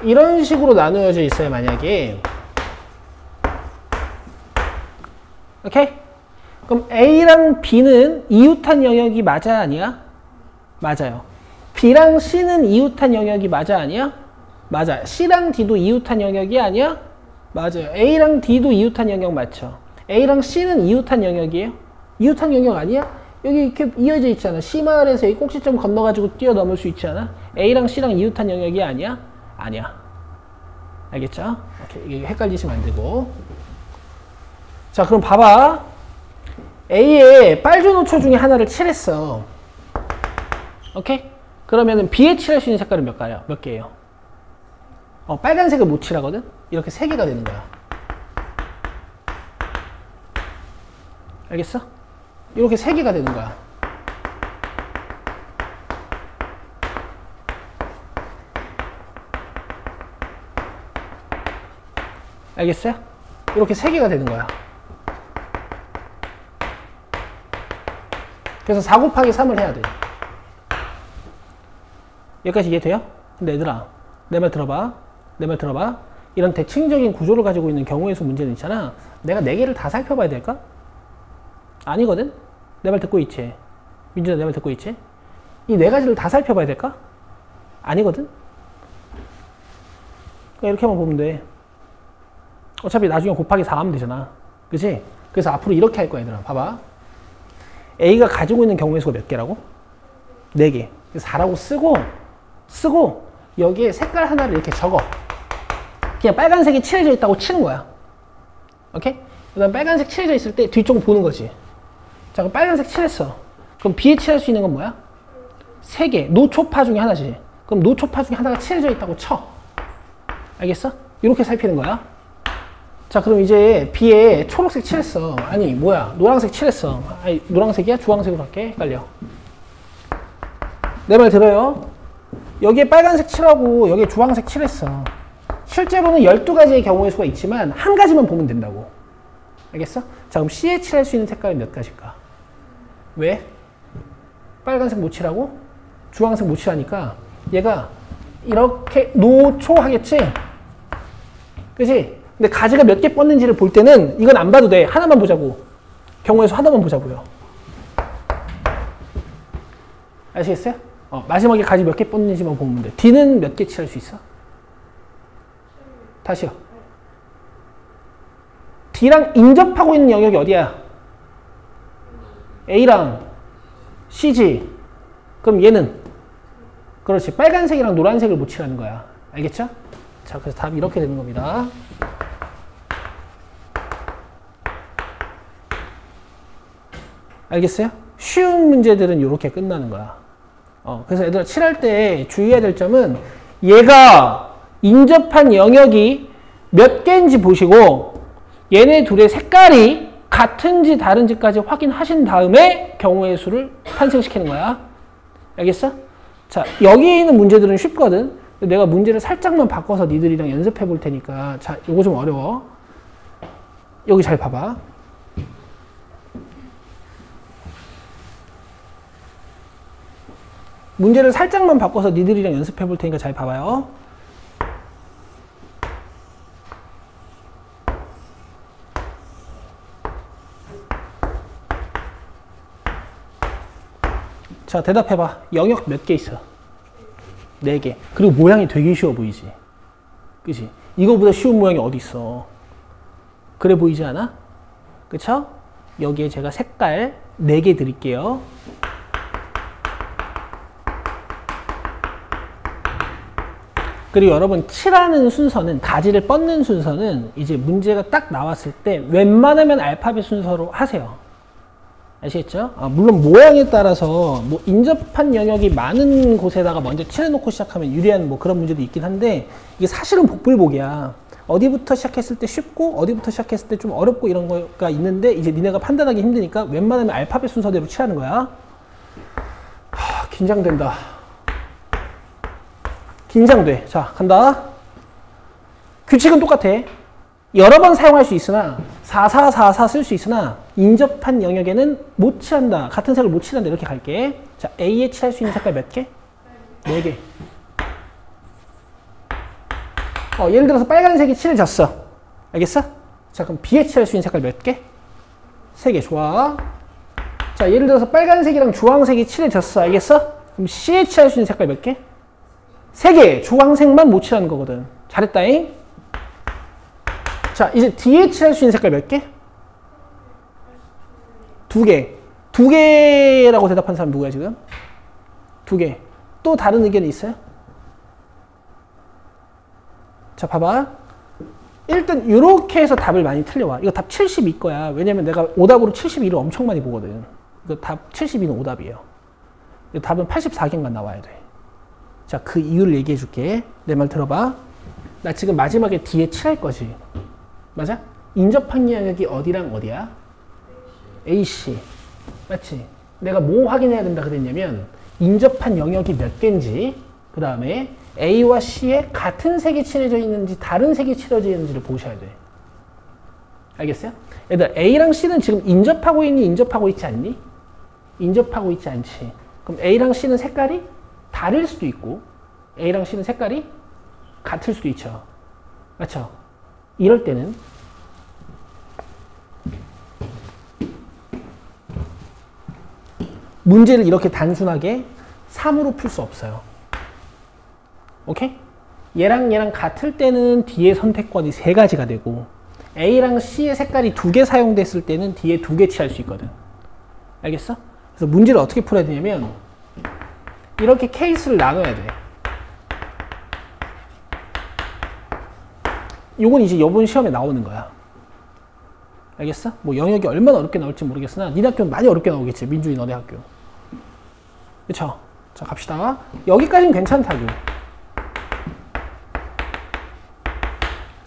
이런 식으로 나누어져 있어요, 만약에. 오케이? 그럼 A랑 B는 이웃한 영역이 맞아, 아니야? 맞아요. B랑 C는 이웃한 영역이 맞아, 아니야? 맞아. C랑 D도 이웃한 영역이 아니야? 맞아요. A랑 D도 이웃한 영역 맞죠? A랑 C는 이웃한 영역이에요? 이웃한 영역 아니야? 여기 이렇게 이어져 있잖아. C마을에서 이 꼭지점 건너가지고 뛰어넘을 수 있지 않아? A랑 C랑 이웃한 영역이 아니야? 아니야. 알겠죠? 오케이. 이게 헷갈리시면 안 되고. 자, 그럼 봐봐. A에 빨주 노초 중에 하나를 칠했어. 오케이? 그러면은 B에 칠할 수 있는 색깔은 몇 개예요? 빨간색을 못 칠하거든? 이렇게 3개가 되는 거야. 알겠어? 이렇게 3개가 되는 거야. 알겠어요? 이렇게 3개가 되는 거야. 그래서 4 곱하기 3을 해야 돼. 여기까지 이해돼요? 근데 얘들아, 내 말 들어봐. 내 말 들어봐. 이런 대칭적인 구조를 가지고 있는 경우의 수 문제는 있잖아. 내가 4개를 다 살펴봐야 될까? 아니거든? 내 말 듣고 있지? 민준아, 내 말 듣고 있지? 이 4가지를 다 살펴봐야 될까? 아니거든? 그러니까 이렇게만 보면 돼. 어차피 나중에 곱하기 4 하면 되잖아. 그치? 그래서 앞으로 이렇게 할 거야, 얘들아. 봐봐. A가 가지고 있는 경우의 수가 몇 개라고? 4개. 그래서 4라고 쓰고 여기에 색깔 하나를 이렇게 적어. 그냥 빨간색이 칠해져 있다고 치는 거야. 오케이? 그 다음 빨간색 칠해져 있을 때 뒤쪽을 보는 거지. 자, 그럼 빨간색 칠했어. 그럼 B에 칠할 수 있는 건 뭐야? 3개. 노초파 중에 하나지. 그럼 노초파 중에 하나가 칠해져 있다고 쳐. 알겠어? 이렇게 살피는 거야. 자, 그럼 이제 B에 초록색 칠했어. 아니, 뭐야. 노란색 칠했어. 아니, 노란색이야? 주황색으로 할게. 헷갈려. 내 말 들어요? 여기에 빨간색 칠하고 여기에 주황색 칠했어. 실제로는 12가지의 경우의 수가 있지만 한 가지만 보면 된다고. 알겠어? 자, 그럼 C에 칠할 수 있는 색깔이 몇 가지일까? 왜? 빨간색 못 칠하고 주황색 못 칠하니까 얘가 이렇게 노초하겠지? 그치? 근데 가지가 몇 개 뻗는지를 볼 때는 이건 안 봐도 돼. 하나만 보자고. 경우의 수 하나만 보자고요. 아시겠어요? 마지막에 가지 몇 개 뻗는지만 보면 돼. D는 몇 개 칠할 수 있어? 다시요. D랑 인접하고 있는 영역이 어디야? A랑 C지. 그럼 얘는? 그렇지. 빨간색이랑 노란색을 못 칠하는 거야. 알겠죠? 자, 그래서 답이 이렇게 되는 겁니다. 알겠어요? 쉬운 문제들은 이렇게 끝나는 거야. 그래서 얘들아 칠할 때 주의해야 될 점은 얘가 인접한 영역이 몇 개인지 보시고 얘네 둘의 색깔이 같은지 다른지까지 확인하신 다음에 경우의 수를 탄생시키는 거야. 알겠어? 자, 여기 있는 문제들은 쉽거든. 내가 문제를 살짝만 바꿔서 니들이랑 연습해 볼 테니까. 자, 요거 좀 어려워. 여기 잘 봐봐. 문제를 살짝만 바꿔서 니들이랑 연습해 볼 테니까 잘 봐봐요. 자, 대답해봐. 영역 몇 개 있어? 4개. 그리고 모양이 되게 쉬워 보이지? 그치? 이거보다 쉬운 모양이 어디 있어? 그래 보이지 않아? 그쵸? 여기에 제가 색깔 4개 드릴게요. 그리고 여러분, 칠하는 순서는, 가지를 뻗는 순서는 이제 문제가 딱 나왔을 때 웬만하면 알파벳 순서로 하세요. 아시겠죠? 물론 모양에 따라서 뭐 인접한 영역이 많은 곳에다가 먼저 칠해놓고 시작하면 유리한 뭐 그런 문제도 있긴 한데, 이게 사실은 복불복이야. 어디부터 시작했을 때 쉽고 어디부터 시작했을 때 좀 어렵고 이런 거가 있는데, 이제 니네가 판단하기 힘드니까 웬만하면 알파벳 순서대로 칠하는 거야. 긴장된다. 긴장돼. 자, 간다. 규칙은 똑같아. 여러 번 사용할 수 있으나 4444 쓸 수 있으나 인접한 영역에는 못 칠한다. 같은 색을 못 칠한다. 이렇게 갈게. 자, A에 칠할 수 있는 색깔 몇 개? 4개. 예를 들어서 빨간색이 칠해졌어. 알겠어? 자, 그럼 B에 칠할 수 있는 색깔 몇 개? 3개. 좋아. 자, 예를 들어서 빨간색이랑 주황색이 칠해졌어. 알겠어? 그럼 C에 칠할 수 있는 색깔 몇 개? 3개. 주황색만 못 칠하는 거거든. 잘했다잉? 자, 이제 D에 칠할 수 있는 색깔 몇 개? 2개. 2개라고 대답한 사람 누구야, 지금? 2개. 또 다른 의견이 있어요? 자, 봐봐. 일단 이렇게 해서 답을 많이 틀려와. 이거 답 72 거야. 왜냐면 내가 오답으로 72를 엄청 많이 보거든. 이거 답 72는 오답이에요. 이거 답은 84개인가 나와야 돼. 자, 그 이유를 얘기해 줄게. 내 말 들어봐. 나 지금 마지막에 D에 칠할 거지. 맞아? 인접한 영역이 어디랑 어디야? AC. 맞지? 내가 뭐 확인해야 된다 그랬냐면, 인접한 영역이 몇 개인지, 그 다음에 A와 C에 같은 색이 칠해져 있는지 다른 색이 칠해져 있는지를 보셔야 돼. 알겠어요? 얘들아, A랑 C는 지금 인접하고 있니? 인접하고 있지 않니? 인접하고 있지 않지. 그럼 A랑 C는 색깔이 다를 수도 있고, A랑 C는 색깔이 같을 수도 있죠. 맞죠? 이럴 때는 문제를 이렇게 단순하게 3으로 풀 수 없어요. 오케이? 얘랑 얘랑 같을 때는 D의 선택권이 3가지가 되고, A랑 C의 색깔이 2개 사용됐을 때는 D에 2개 칠할 수 있거든. 알겠어? 그래서 문제를 어떻게 풀어야 되냐면, 이렇게 케이스를 나눠야 돼. 요건 이제 이번 시험에 나오는 거야. 알겠어? 뭐 영역이 얼마나 어렵게 나올지 모르겠으나 니네 학교는 많이 어렵게 나오겠지. 민주인 너네 학교. 그쵸? 자, 갑시다. 여기까지는 괜찮다고.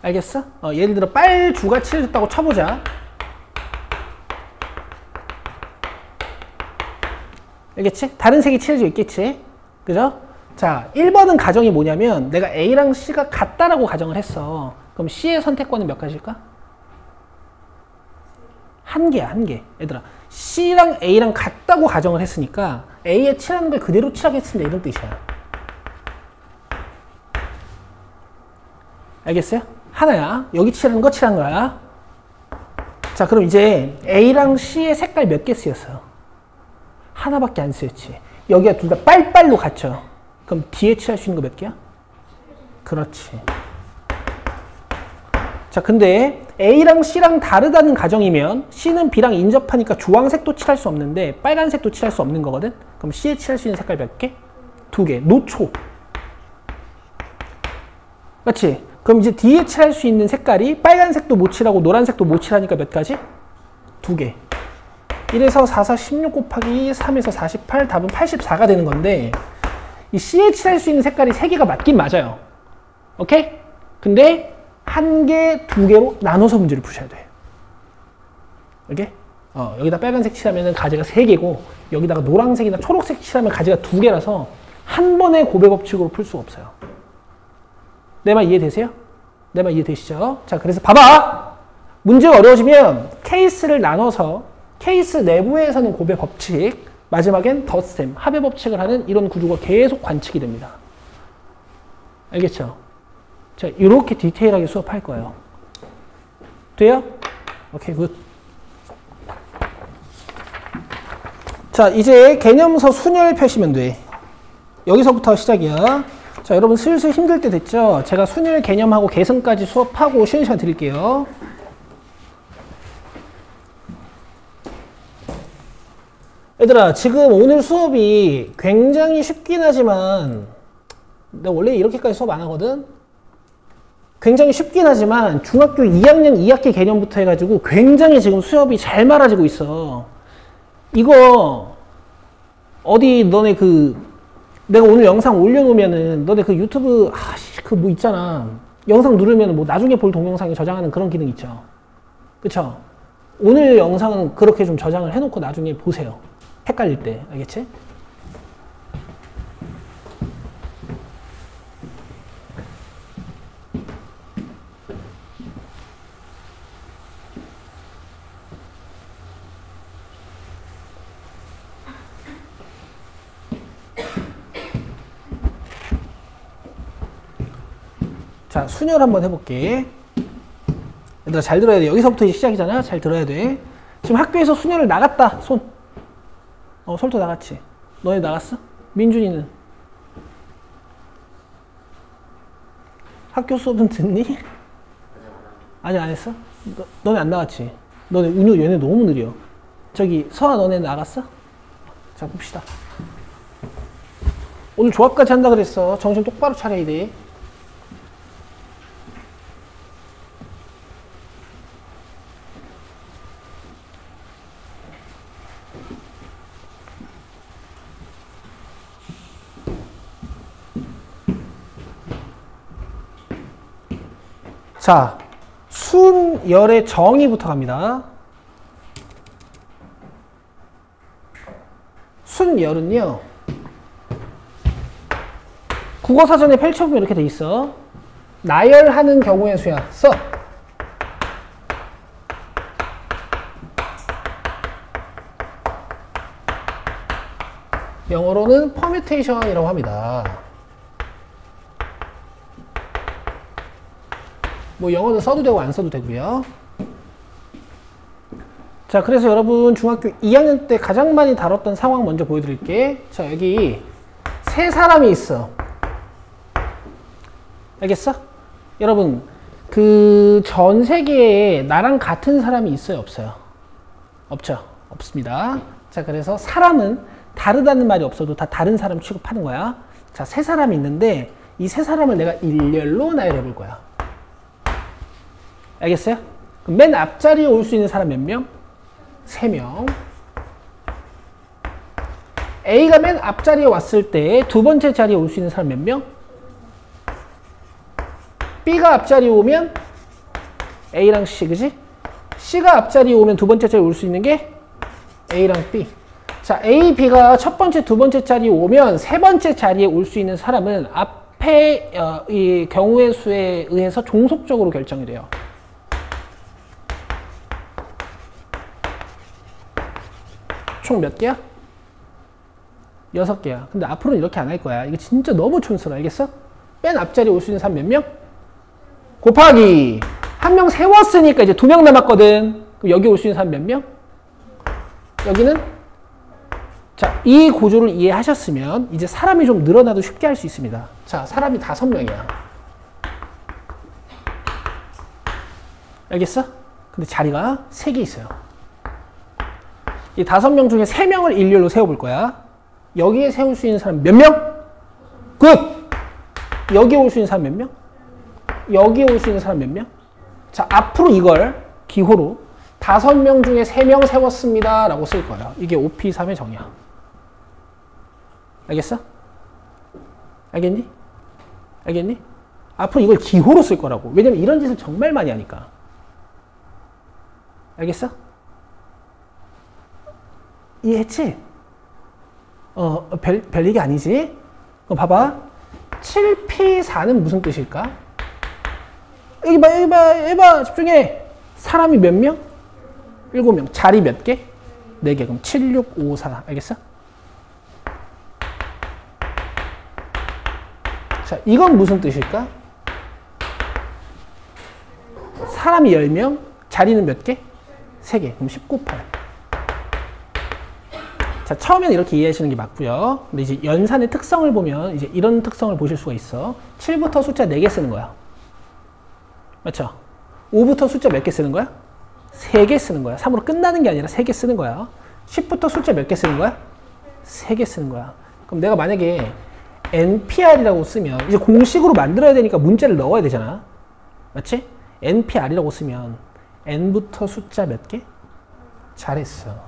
알겠어? 예를 들어 빨주가 칠해졌다고 쳐보자. 알겠지? 다른 색이 칠해져 있겠지? 그죠? 자, 1번은 가정이 뭐냐면, 내가 A랑 C가 같다라고 가정을 했어. 그럼 C의 선택권은 몇 가지일까? 1개야, 1개. 얘들아, C랑 A랑 같다고 가정을 했으니까 A에 칠하는 걸 그대로 칠하겠습니다. 이런 뜻이야. 알겠어요? 하나야. 여기 칠하는 거 칠한 거야. 자, 그럼 이제 A랑 C의 색깔 몇 개 쓰였어? 하나밖에 안 쓰였지. 여기가 둘 다 빨빨로 같죠? 그럼 D에 칠할 수 있는 거 몇 개야? 그렇지. 자, 근데 A랑 C랑 다르다는 가정이면 C는 B랑 인접하니까 주황색도 칠할 수 없는데 빨간색도 칠할 수 없는 거거든? 그럼 C에 칠할 수 있는 색깔 몇 개? 2개. 노초. 그렇지? 그럼 이제 D에 칠할 수 있는 색깔이 빨간색도 못 칠하고 노란색도 못 칠하니까 몇 가지? 2개. 1에서 4, 4, 16 곱하기 3에서 48, 답은 84가 되는 건데, 이 C에 칠할 수 있는 색깔이 3개가 맞긴 맞아요. 오케이? 근데 1개, 2개로 나눠서 문제를 푸셔야 돼. 이렇게? 여기다 빨간색 칠하면 가지가 3개고 여기다가 노란색이나 초록색 칠하면 가지가 2개라서 한 번에 고배 법칙으로 풀 수가 없어요. 내 말 이해되세요? 내 말 이해되시죠? 자, 그래서 봐봐! 문제가 어려워지면 케이스를 나눠서 케이스 내부에서는 고배 법칙, 마지막엔 덧셈, 합의 법칙을 하는 이런 구조가 계속 관측이 됩니다. 알겠죠? 자, 이렇게 디테일하게 수업할 거예요. 돼요? 오케이, 굿. 자, 이제 개념서 순열 펴시면 돼. 여기서부터 시작이야. 자, 여러분 슬슬 힘들 때 됐죠? 제가 순열 개념하고 계승까지 수업하고 쉬는 시간 드릴게요. 얘들아, 지금 오늘 수업이 굉장히 쉽긴 하지만 내가 원래 이렇게까지 수업 안 하거든? 굉장히 쉽긴 하지만 중학교 2학년 2학기 개념부터 해가지고 굉장히 지금 수업이 잘 말아지고 있어. 이거 어디 너네 내가 오늘 영상 올려놓으면은 너네 그 유튜브 그 뭐 있잖아. 영상 누르면 뭐 나중에 볼 동영상에 저장하는 그런 기능 있죠. 그쵸? 오늘 영상은 그렇게 좀 저장을 해놓고 나중에 보세요. 헷갈릴 때. 알겠지? 자, 순열 한번 해볼게. 얘들아, 잘 들어야 돼. 여기서부터 이제 시작이잖아. 잘 들어야 돼. 지금 학교에서 순열을 나갔다. 손. 솔도 나갔지. 너네 나갔어? 민준이는? 학교 수업은 듣니? 아직 안 했어? 너네 안 나갔지? 너네 은유 얘네 너무 느려. 저기 서아 너네 나갔어? 자, 봅시다. 오늘 조합까지 한다 그랬어. 정신 똑바로 차려야 돼. 자, 순열의 정의부터 갑니다. 순열은요, 국어사전에 펼쳐보면 이렇게 돼 있어. 나열하는 경우의 수야. 써. 영어로는 permutation이라고 합니다. 뭐 영어는 써도 되고 안 써도 되고요. 자, 그래서 여러분 중학교 2학년 때 가장 많이 다뤘던 상황 먼저 보여드릴게. 자, 여기 세 사람이 있어. 알겠어? 여러분, 그 전 세계에 나랑 같은 사람이 있어요, 없어요? 없죠? 없습니다. 자, 그래서 사람은 다르다는 말이 없어도 다 다른 사람 취급하는 거야. 자, 세 사람이 있는데 이 세 사람을 내가 일렬로 나열해 볼 거야. 알겠어요? 그럼 맨 앞자리에 올 수 있는 사람 몇 명? 3명. A가 맨 앞자리에 왔을 때 두 번째 자리에 올 수 있는 사람 몇 명? B가 앞자리에 오면 A랑 C, 그지? C가 앞자리에 오면 두 번째 자리에 올 수 있는 게 A랑 B. 자, A, B가 첫 번째, 두 번째 자리에 오면 세 번째 자리에 올 수 있는 사람은 앞에 이 경우의 수에 의해서 종속적으로 결정이 돼요. 총 몇 개야? 6개야. 근데 앞으로는 이렇게 안 할 거야. 이거 진짜 너무 촌스러워. 알겠어? 맨 앞자리에 올 수 있는 사람 몇 명? 곱하기 한 명 세웠으니까 이제 2명 남았거든. 그럼 여기 올 수 있는 사람 몇 명? 여기는? 자, 이 구조를 이해하셨으면 이제 사람이 좀 늘어나도 쉽게 할 수 있습니다. 자, 사람이 5명이야. 알겠어? 근데 자리가 3개 있어요. 이 5명 중에 3명을 일렬로 세워볼 거야. 여기에 세울 수 있는 사람 몇 명? 굿! 여기에 올 수 있는 사람 몇 명? 여기에 올 수 있는 사람 몇 명? 자, 앞으로 이걸 기호로 5명 중에 3명 세웠습니다 라고 쓸 거야. 이게 OP3의 정의야. 알겠어? 알겠니? 알겠니? 앞으로 이걸 기호로 쓸 거라고. 왜냐면 이런 짓을 정말 많이 하니까. 알겠어? 이해했지? 별 얘기 아니지? 그럼 봐봐. 7P4는 무슨 뜻일까? 여기 봐, 집중해. 사람이 몇 명? 7명. 자리 몇 개? 4개. 그럼 7, 6, 5, 4. 알겠어? 자, 이건 무슨 뜻일까? 사람이 10명, 자리는 몇 개? 3개. 그럼 19, 8. 자, 처음에는 이렇게 이해하시는 게 맞고요. 근데 이제 연산의 특성을 보면 이제 이런 특성을 보실 수가 있어. 7부터 숫자 4개 쓰는 거야. 맞죠? 5부터 숫자 몇 개 쓰는 거야? 3개 쓰는 거야. 3으로 끝나는 게 아니라 3개 쓰는 거야. 10부터 숫자 몇 개 쓰는 거야? 3개 쓰는 거야. 그럼 내가 만약에 NPR이라고 쓰면 이제 공식으로 만들어야 되니까 문자를 넣어야 되잖아. 맞지? NPR이라고 쓰면 N부터 숫자 몇 개? 잘했어.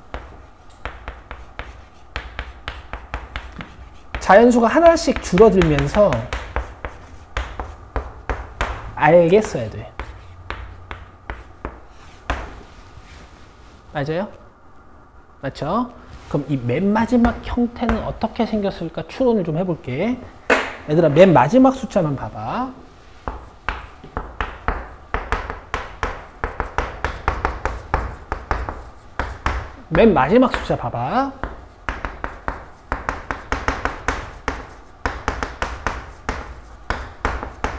자연수가 하나씩 줄어들면서 알게 써야 돼. 맞아요? 맞죠? 그럼 이 맨 마지막 형태는 어떻게 생겼을까 추론을 좀 해볼게. 얘들아, 맨 마지막 숫자만 봐봐. 맨 마지막 숫자 봐봐.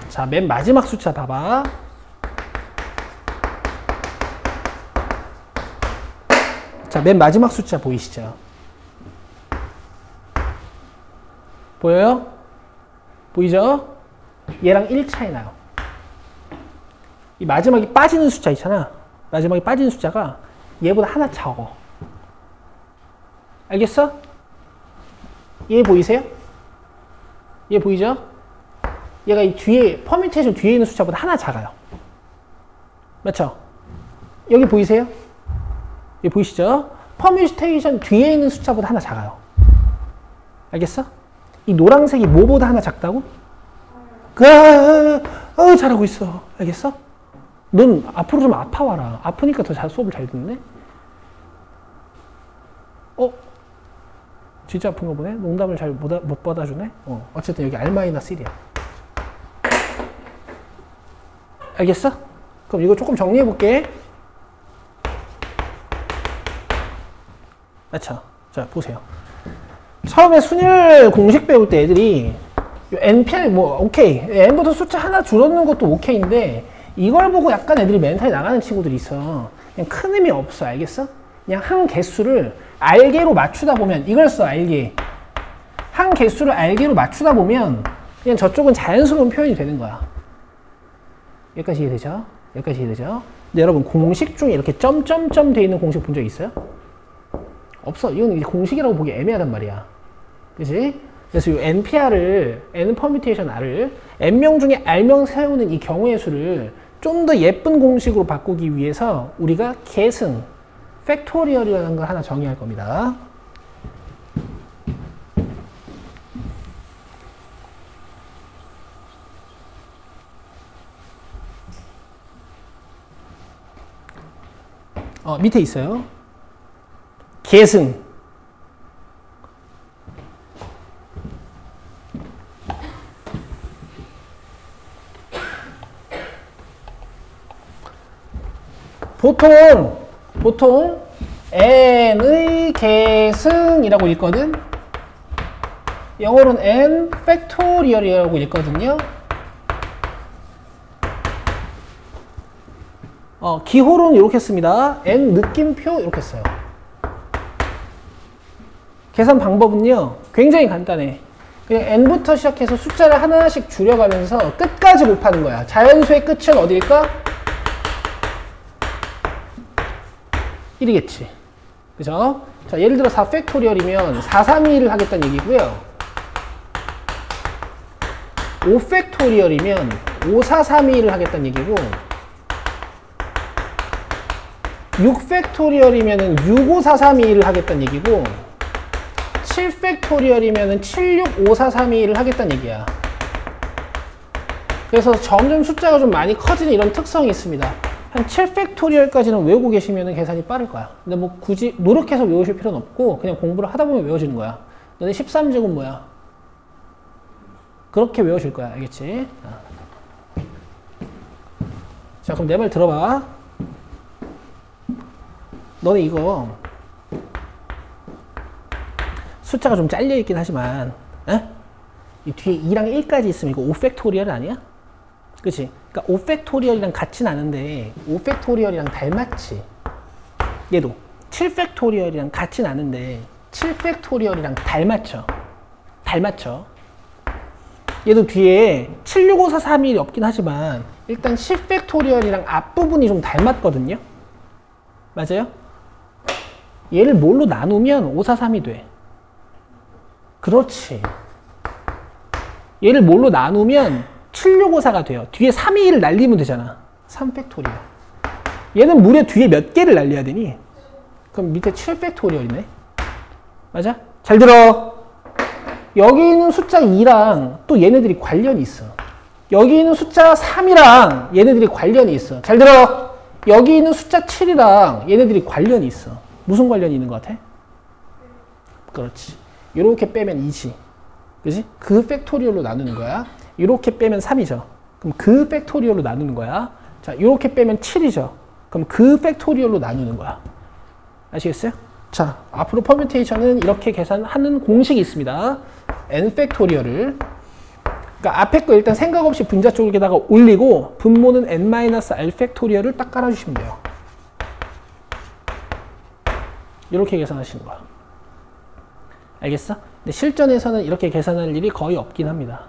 자, 맨 마지막 숫자 봐봐. 자, 맨 마지막 숫자 보이시죠? 보여요? 보이죠? 얘랑 1 차이 나요. 이 마지막에 빠지는 숫자 있잖아. 마지막에 빠지는 숫자가 얘보다 하나 적어. 알겠어? 얘 보이세요? 얘 보이죠? 얘가 이 뒤에, 퍼뮤테이션 뒤에 있는 숫자보다 하나 작아요. 맞죠? 여기 보이세요? 여기 보이시죠? 퍼뮤테이션 뒤에 있는 숫자보다 하나 작아요. 알겠어? 이 노란색이 뭐보다 하나 작다고? 잘하고 있어. 알겠어? 넌 앞으로 좀 아파와라. 아프니까 더 수업을 잘 듣네? 진짜 아픈 거 보네? 농담을 잘 못 받아주네? 어쨌든 여기 R-1이야. 알겠어? 그럼 이거 조금 정리해 볼게. 맞죠? 자, 보세요. 처음에 순열 공식 배울 때 애들이 NPR 오케이. N부터 숫자 하나 줄어드는 것도 오케이인데 이걸 보고 약간 애들이 멘탈이 나가는 친구들이 있어. 그냥 큰 의미 없어. 알겠어? 그냥 한 개수를 알개로 맞추다 보면 이걸 써. 알개. 한 개수를 알개로 맞추다 보면 그냥 저쪽은 자연스러운 표현이 되는 거야. 여기까지 이해되죠? 여기까지 이해되죠? 근데 여러분 공식 중에 이렇게 점점점 돼 있는 공식 본 적 있어요? 없어. 이건 이제 공식이라고 보기 애매하단 말이야. 그치? 그래서 이 NPR을, N 퍼뮤테이션 R을 N명 중에 R명 세우는 이 경우의 수를 좀 더 예쁜 공식으로 바꾸기 위해서 우리가 계승, 팩토리얼이라는 걸 하나 정의할 겁니다. 밑에 있어요. 계승. 보통 n의 계승이라고 읽거든. 영어로는 n 팩토리얼이라고 읽거든요. 기호로는 이렇게 씁니다. n 느낌표 이렇게 써요. 계산 방법은요 굉장히 간단해. 그냥 n부터 시작해서 숫자를 하나씩 줄여가면서 끝까지 곱하는 거야. 자연수의 끝은 어디일까? 1이겠지. 그죠? 자, 예를 들어 4팩토리얼이면 4, 3, 2를 하겠다는 얘기고요. 5팩토리얼이면 5, 4, 3, 2를 하겠다는 얘기고 6팩토리얼이면 6, 5, 4, 3, 2를 하겠다는 얘기고 7팩토리얼이면 7, 6, 5, 4, 3, 2를 하겠다는 얘기야. 그래서 점점 숫자가 좀 많이 커지는 이런 특성이 있습니다. 한 7팩토리얼까지는 외우고 계시면 계산이 빠를 거야. 근데 뭐 굳이 노력해서 외우실 필요는 없고 그냥 공부를 하다 보면 외워지는 거야. 너네 13제곱 뭐야? 그렇게 외워질 거야. 알겠지? 자, 그럼 내 말 들어봐. 너네 이거 숫자가 좀 잘려 있긴 하지만 이 뒤에 2랑 1까지 있으면 이거 5팩토리얼 아니야? 그치? 그러니까 5팩토리얼이랑 같진 않은데 5팩토리얼이랑 닮았지. 얘도 7팩토리얼이랑 같진 않은데 7팩토리얼이랑 닮았죠. 닮았죠. 얘도 뒤에 76543일이 없긴 하지만 일단 10팩토리얼이랑 앞부분이 좀 닮았거든요. 맞아요? 얘를 뭘로 나누면 543이 돼. 그렇지. 얘를 뭘로 나누면 7654가 돼요. 뒤에 321을 날리면 되잖아. 3팩토리얼. 얘는 무려 뒤에 몇 개를 날려야 되니? 그럼 밑에 7팩토리얼이네. 맞아? 잘 들어. 여기 있는 숫자 2랑 또 얘네들이 관련이 있어. 여기 있는 숫자 3이랑 얘네들이 관련이 있어. 잘 들어. 여기 있는 숫자 7이랑 얘네들이 관련이 있어. 무슨 관련이 있는 것 같아? 그렇지. 이렇게 빼면 2지. 그지? 그 팩토리얼로 나누는 거야. 이렇게 빼면 3이죠. 그럼 그 팩토리얼로 나누는 거야. 자, 이렇게 빼면 7이죠. 그럼 그 팩토리얼로 나누는 거야. 아시겠어요? 자, 앞으로 퍼뮤테이션은 이렇게 계산하는 공식이 있습니다. n 팩토리얼을. 그러니까 앞에 거 일단 생각 없이 분자 쪽에다가 올리고 분모는 n-r 팩토리얼을 딱 깔아주시면 돼요. 이렇게 계산하시는 거야. 알겠어? 근데 실전에서는 이렇게 계산할 일이 거의 없긴 합니다.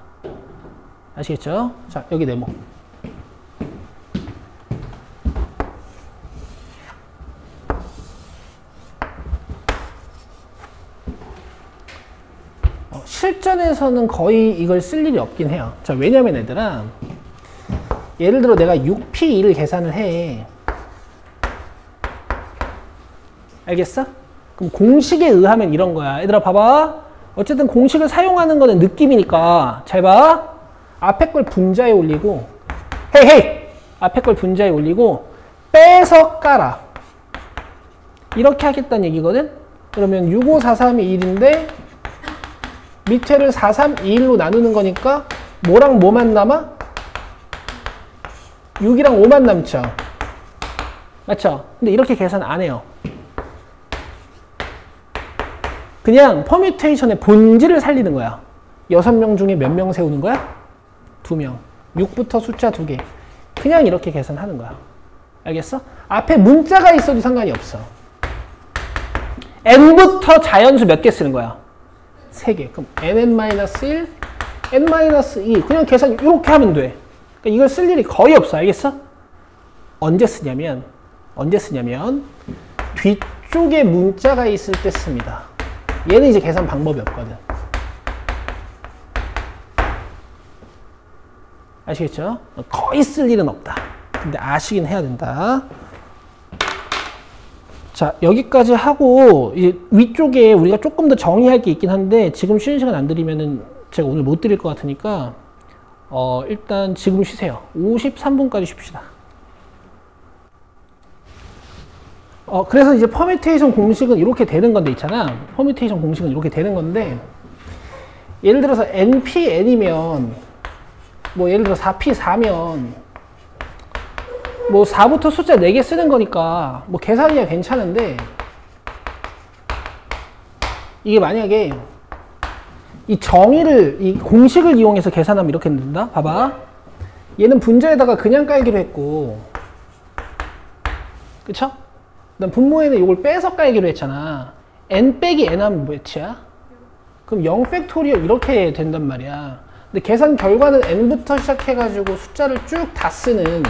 아시겠죠? 자, 여기 네모. 실전에서는 거의 이걸 쓸 일이 없긴 해요. 자, 왜냐면 얘들아, 예를 들어 내가 6P2를 계산을 해. 알겠어? 그럼 공식에 의하면 이런 거야. 얘들아 봐봐. 어쨌든 공식을 사용하는 거는 느낌이니까 잘 봐. 앞에 걸 분자에 올리고 헤이 앞에 걸 분자에 올리고 빼서 깔아. 이렇게 하겠다는 얘기거든. 그러면 65432 1인데 밑에를 4321로 나누는 거니까 뭐랑 뭐만 남아? 6이랑 5만 남죠. 맞죠? 근데 이렇게 계산 안 해요. 그냥 퍼뮤테이션의 본질을 살리는 거야. 6명 중에 몇 명 세우는 거야? 2명. 6부터 숫자 2개. 그냥 이렇게 계산하는 거야. 알겠어? 앞에 문자가 있어도 상관이 없어. n부터 자연수 몇 개 쓰는 거야? 3개. 그럼 nn-1, n-2. 그냥 계산 이렇게 하면 돼. 그러니까 이걸 쓸 일이 거의 없어. 알겠어? 언제 쓰냐면 뒤쪽에 문자가 있을 때 씁니다. 얘는 이제 계산 방법이 없거든. 아시겠죠? 거의 쓸 일은 없다. 근데 아시긴 해야 된다. 자, 여기까지 하고 이제 위쪽에 우리가 조금 더 정의할 게 있긴 한데 지금 쉬는 시간 안 드리면은 제가 오늘 못 드릴 것 같으니까 일단 지금 쉬세요. 53분까지 쉽시다. 그래서 이제 퍼뮤테이션 공식은 이렇게 되는 건데 있잖아. 퍼뮤테이션 공식은 이렇게 되는 건데 예를 들어서 npn이면 뭐 예를 들어 4p 4면 뭐 4부터 숫자 4개 쓰는 거니까 뭐 계산이야 괜찮은데 이게 만약에 이 정의를 이 공식을 이용해서 계산하면 이렇게 된다. 봐봐. 얘는 분자에다가 그냥 깔기로 했고 그쵸? 그다음 분모에는 이걸 빼서 깔기로 했잖아. n 빼기 n 하면 몇이야? 그럼 0 팩토리얼 이렇게 된단 말이야. 근데 계산 결과는 n부터 시작해가지고 숫자를 쭉 다 쓰는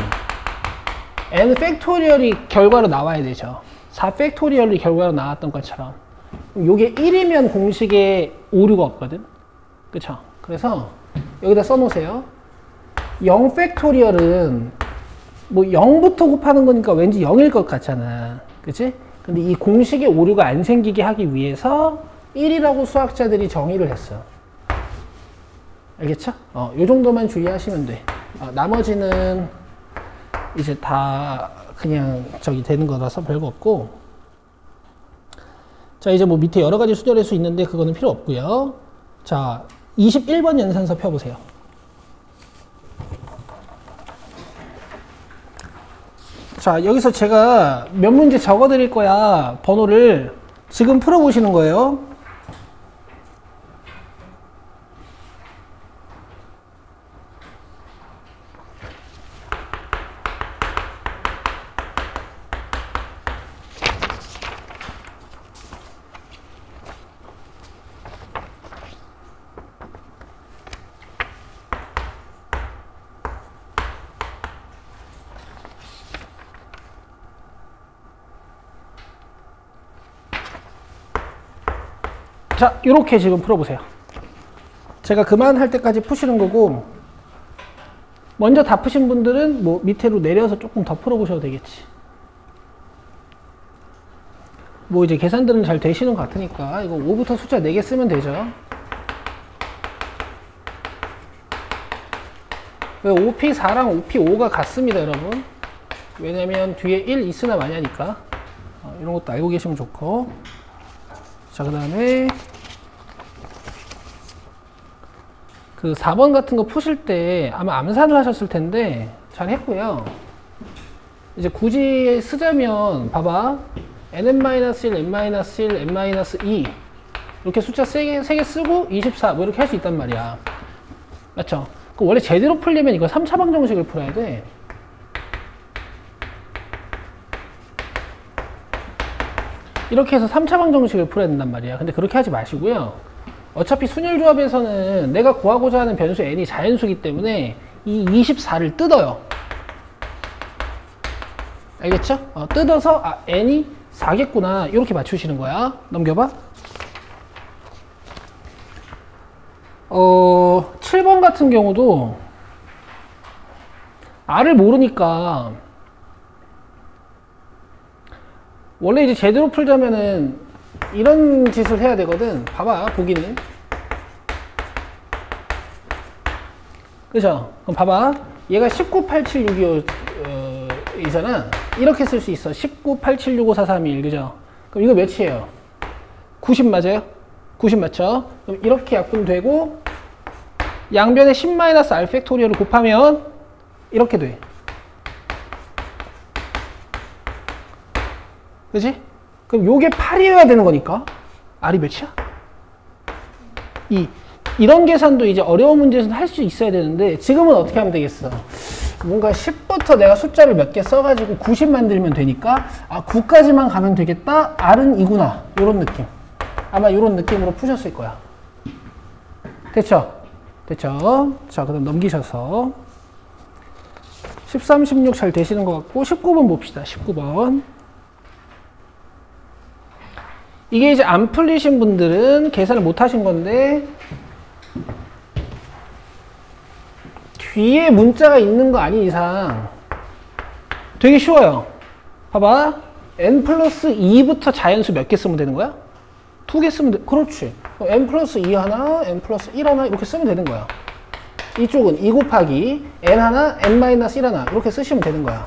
n 팩토리얼이 결과로 나와야 되죠. 4 팩토리얼이 결과로 나왔던 것처럼. 요게 1이면 공식에 오류가 없거든. 그쵸? 그래서 여기다 써놓으세요. 0 팩토리얼은 뭐 0부터 곱하는 거니까 왠지 0일 것 같잖아. 그치? 근데 이 공식에 오류가 안 생기게 하기 위해서 1이라고 수학자들이 정의를 했어. 알겠죠? 요 정도만 주의하시면 돼. 나머지는 이제 다 그냥 저기 되는 거라서 별거 없고. 자, 이제 뭐 밑에 여러 가지 수열의 수 있는데 그거는 필요 없고요. 자, 21번 연산서 펴보세요. 자, 여기서 제가 몇 문제 적어 드릴 거야. 번호를 지금 풀어보시는 거예요. 자, 요렇게 지금 풀어보세요. 제가 그만할 때까지 푸시는 거고, 먼저 다 푸신 분들은 뭐 밑으로 내려서 조금 더 풀어보셔도 되겠지. 뭐 이제 계산들은 잘 되시는 것 같으니까 이거 5부터 숫자 4개 쓰면 되죠. 왜 5P4랑 5P5가 같습니다, 여러분. 왜냐면 뒤에 1 있으나 마냐니까. 이런 것도 알고 계시면 좋고. 자, 그 다음에 그 4번 같은 거 푸실 때 아마 암산을 하셨을 텐데 잘 했고요. 이제 굳이 쓰자면 봐봐. nn-1, n-1, n-2 이렇게 숫자 3개 쓰고 24 뭐 이렇게 할 수 있단 말이야. 맞죠? 원래 제대로 풀려면 이거 3차 방정식을 풀어야 돼. 이렇게 해서 3차 방정식을 풀어야 된단 말이야. 근데 그렇게 하지 마시고요. 어차피 순열조합에서는 내가 구하고자 하는 변수 n이 자연수이기 때문에 이 24를 뜯어요. 알겠죠? 뜯어서 n이 4겠구나 이렇게 맞추시는 거야. 넘겨봐. 7번 같은 경우도 r을 모르니까 원래 이제 제대로 풀자면은 이런 짓을 해야 되거든. 봐봐, 보기는. 그죠? 그럼 봐봐. 얘가 198765 이잖아. 이렇게 쓸 수 있어. 1987654321 그죠? 그럼 이거 몇이에요? 90 맞아요? 90 맞죠? 그럼 이렇게 약분되고 양변에 10-r 팩토리얼을 곱하면 이렇게 돼. 그지? 그럼 요게 8이어야 되는 거니까 r이 몇이야? 2. 이런 계산도 이제 어려운 문제에서는 할 수 있어야 되는데 지금은 어떻게 하면 되겠어? 뭔가 10부터 내가 숫자를 몇 개 써가지고 90 만들면 되니까 9까지만 가면 되겠다? r은 2구나. 요런 느낌. 아마 요런 느낌으로 푸셨을 거야. 됐죠? 됐죠? 자, 그 다음 넘기셔서 13, 16 잘 되시는 것 같고 19번 봅시다. 19번. 이게 이제 안 풀리신 분들은 계산을 못 하신 건데 뒤에 문자가 있는 거 아닌 이상 되게 쉬워요. 봐봐. n 플러스 2부터 자연수 몇 개 쓰면 되는 거야? 2개 쓰면 돼. 그렇지. n 플러스 2 하나, n 플러스 1 하나 이렇게 쓰면 되는 거야. 이쪽은 2 곱하기 n 하나, n 마이너스 1 하나 이렇게 쓰시면 되는 거야.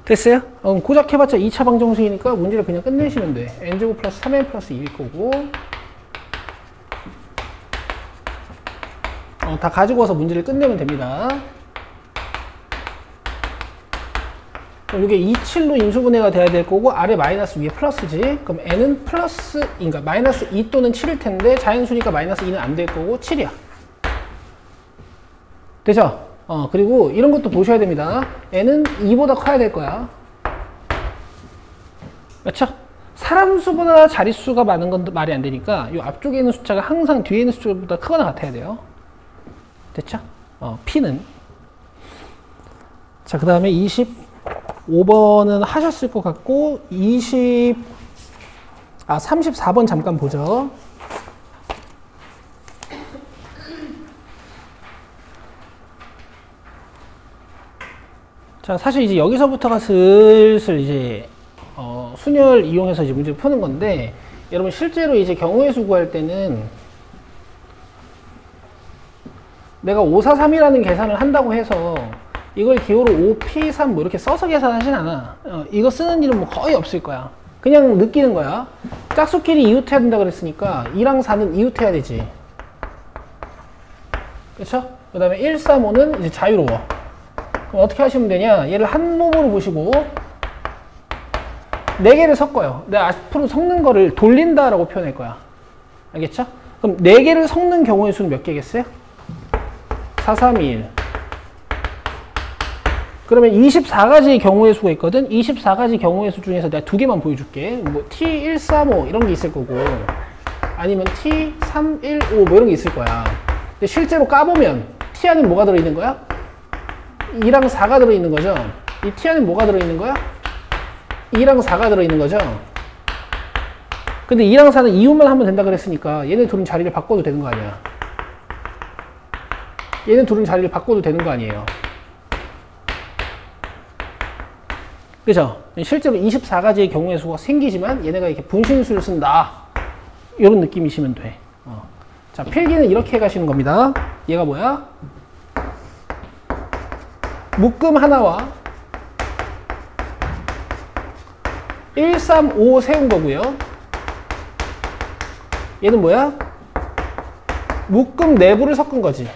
됐어요? 고작 해봤자 2차 방정식이니까 문제를 그냥 끝내시면 돼. n제곱 플러스 3n 플러스 2일 거고 다 가지고 와서 문제를 끝내면 됩니다. 그럼 이게 27로 인수분해가 돼야 될 거고 아래 마이너스 위에 플러스지. 그럼 n은 플러스 그러니까 마이너스 2 또는 7일 텐데 자연수니까 마이너스 2는 안 될 거고 7이야. 되죠? 그리고 이런 것도 보셔야 됩니다. n은 2보다 커야 될 거야. 맞죠? 사람 수보다 자릿수가 많은 건 말이 안 되니까 이 앞쪽에 있는 숫자가 항상 뒤에 있는 숫자보다 크거나 같아야 돼요. 됐죠? p는. 자, 그 다음에 25번은 하셨을 것 같고 34번 잠깐 보죠. 자, 사실 이제 여기서부터가 슬슬 이제 순열 이용해서 이제 문제를 푸는 건데 여러분 실제로 이제 경우의 수 구할 때는 내가 543이라는 계산을 한다고 해서 이걸 기호로 5P3 뭐 이렇게 써서 계산하진 않아. 이거 쓰는 일은 뭐 거의 없을 거야. 그냥 느끼는 거야. 짝수끼리 이웃해야 된다 그랬으니까 2랑 4는 이웃해야 되지. 그쵸? 그 다음에 1, 3, 5는 이제 자유로워. 그럼 어떻게 하시면 되냐? 얘를 한 몸으로 보시고 4개를 섞어요. 내가 앞으로 섞는 거를 돌린다라고 표현할 거야. 알겠죠? 그럼 4개를 섞는 경우의 수는 몇 개겠어요? 4, 3, 2, 1. 그러면 24가지의 경우의 수가 있거든? 24가지 경우의 수 중에서 내가 2개만 보여줄게. 뭐 T135 이런 게 있을 거고, 아니면 T315 뭐 이런 게 있을 거야. 근데 실제로 까보면 T 안에 뭐가 들어있는 거야? 2랑 4가 들어있는 거죠? 이 T 안에 뭐가 들어있는 거야? 2랑 4가 들어있는 거죠? 근데 2랑 4는 이웃만 하면 된다 그랬으니까 얘네 둘은 자리를 바꿔도 되는 거 아니야. 얘네 둘은 자리를 바꿔도 되는 거 아니에요. 그죠? 실제로 24가지의 경우의 수가 생기지만 얘네가 이렇게 분신수를 쓴다. 이런 느낌이시면 돼. 자, 필기는 이렇게 가시는 겁니다. 얘가 뭐야? 묶음 하나와 1, 3, 5 세운 거고요. 얘는 뭐야? 묶음 내부를 섞은 거지.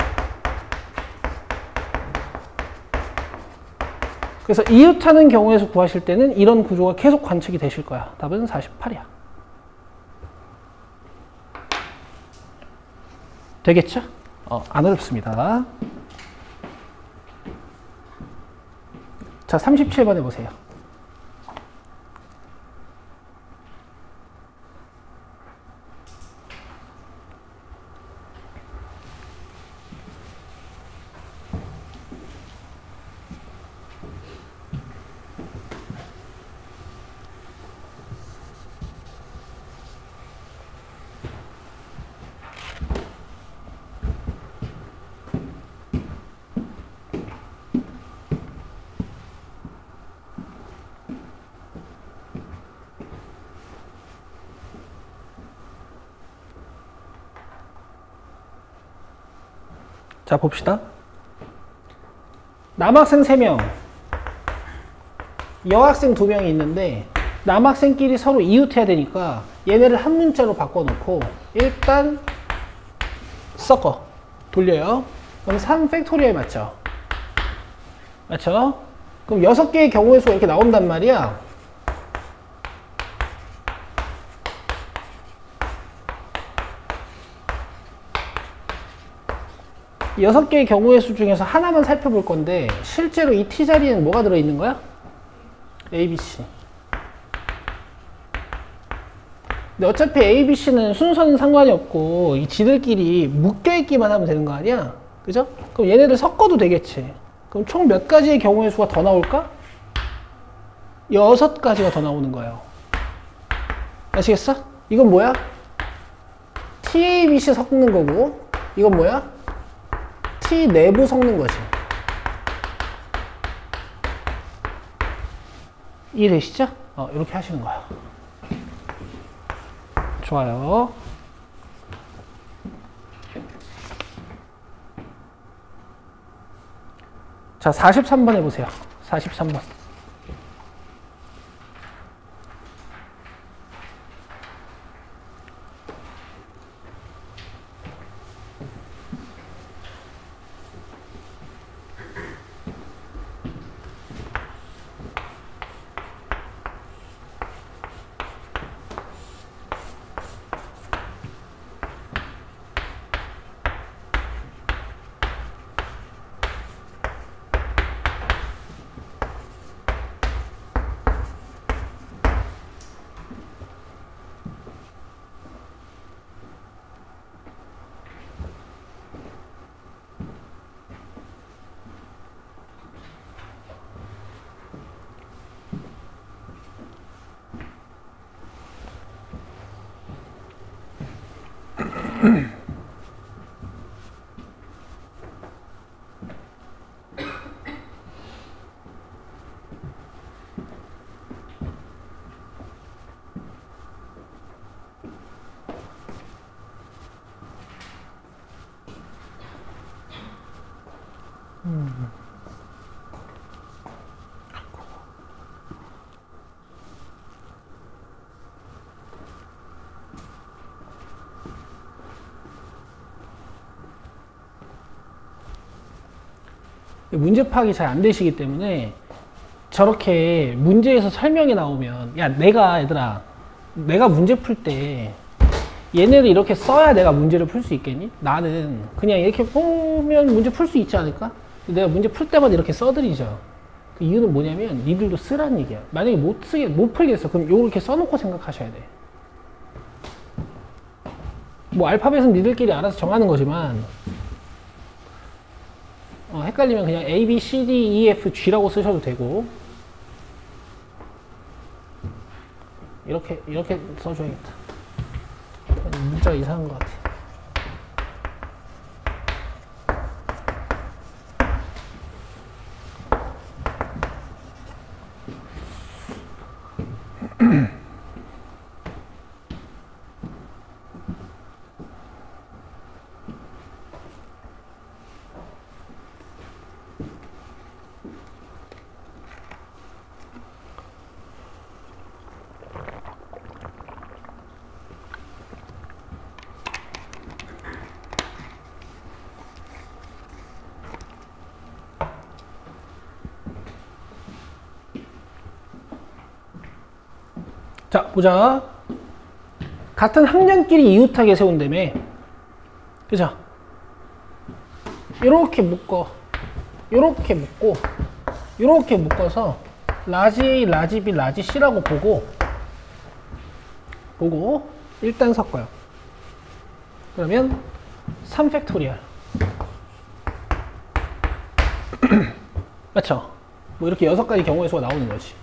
그래서 이웃하는 경우에서 구하실 때는 이런 구조가 계속 관측이 되실 거야. 답은 48이야. 되겠죠? 안 어렵습니다. 자, 37번 해보세요. 자, 봅시다. 남학생 3명, 여학생 2명이 있는데 남학생끼리 서로 이웃해야 되니까 얘네를 한 문자로 바꿔놓고 일단 섞어. 돌려요. 그럼 3 팩토리얼 맞죠? 맞죠? 그럼 6개의 경우의 수가 이렇게 나온단 말이야. 6개의 경우의 수 중에서 하나만 살펴볼 건데 실제로 이 T자리에는 뭐가 들어있는 거야? A, B, C. 근데 어차피 A, B, C는 순서는 상관이 없고 이 지들끼리 묶여있기만 하면 되는 거 아니야? 그죠? 그럼 얘네들 섞어도 되겠지. 그럼 총 몇 가지의 경우의 수가 더 나올까? 6가지가 더 나오는 거예요. 아시겠어? 이건 뭐야? T, A, B, C 섞는 거고 이건 뭐야? T 내부 섞는 거지. 이해되시죠? 이렇게 하시는 거야. 좋아요. 자, 43번 해보세요. 43번. 문제 파악이 잘 안 되시기 때문에 저렇게 문제에서 설명이 나오면 야 얘들아 내가 문제 풀 때 얘네를 이렇게 써야 내가 문제를 풀 수 있겠니? 나는 그냥 이렇게 보면 문제 풀 수 있지 않을까? 내가 문제 풀 때마다 이렇게 써드리죠. 그 이유는 뭐냐면 니들도 쓰라는 얘기야. 만약에 못 풀겠어. 그럼 요렇게 써놓고 생각하셔야 돼. 뭐 알파벳은 니들끼리 알아서 정하는 거지만 헷갈리면 그냥 A, B, C, D, E, F, G라고 쓰셔도 되고 이렇게 써줘야겠다. 문자가 이상한 것 같아. 자, 보자. 같은 항량끼리 이웃하게 세운다며. 그죠? 요렇게 묶고, 요렇게 묶어서, 라지 A, 라지 B, 라지 C라고 보고, 일단 섞어요. 그러면, 3팩토리얼. 맞죠? 뭐 이렇게 6가지 경우의 수가 나오는 거지.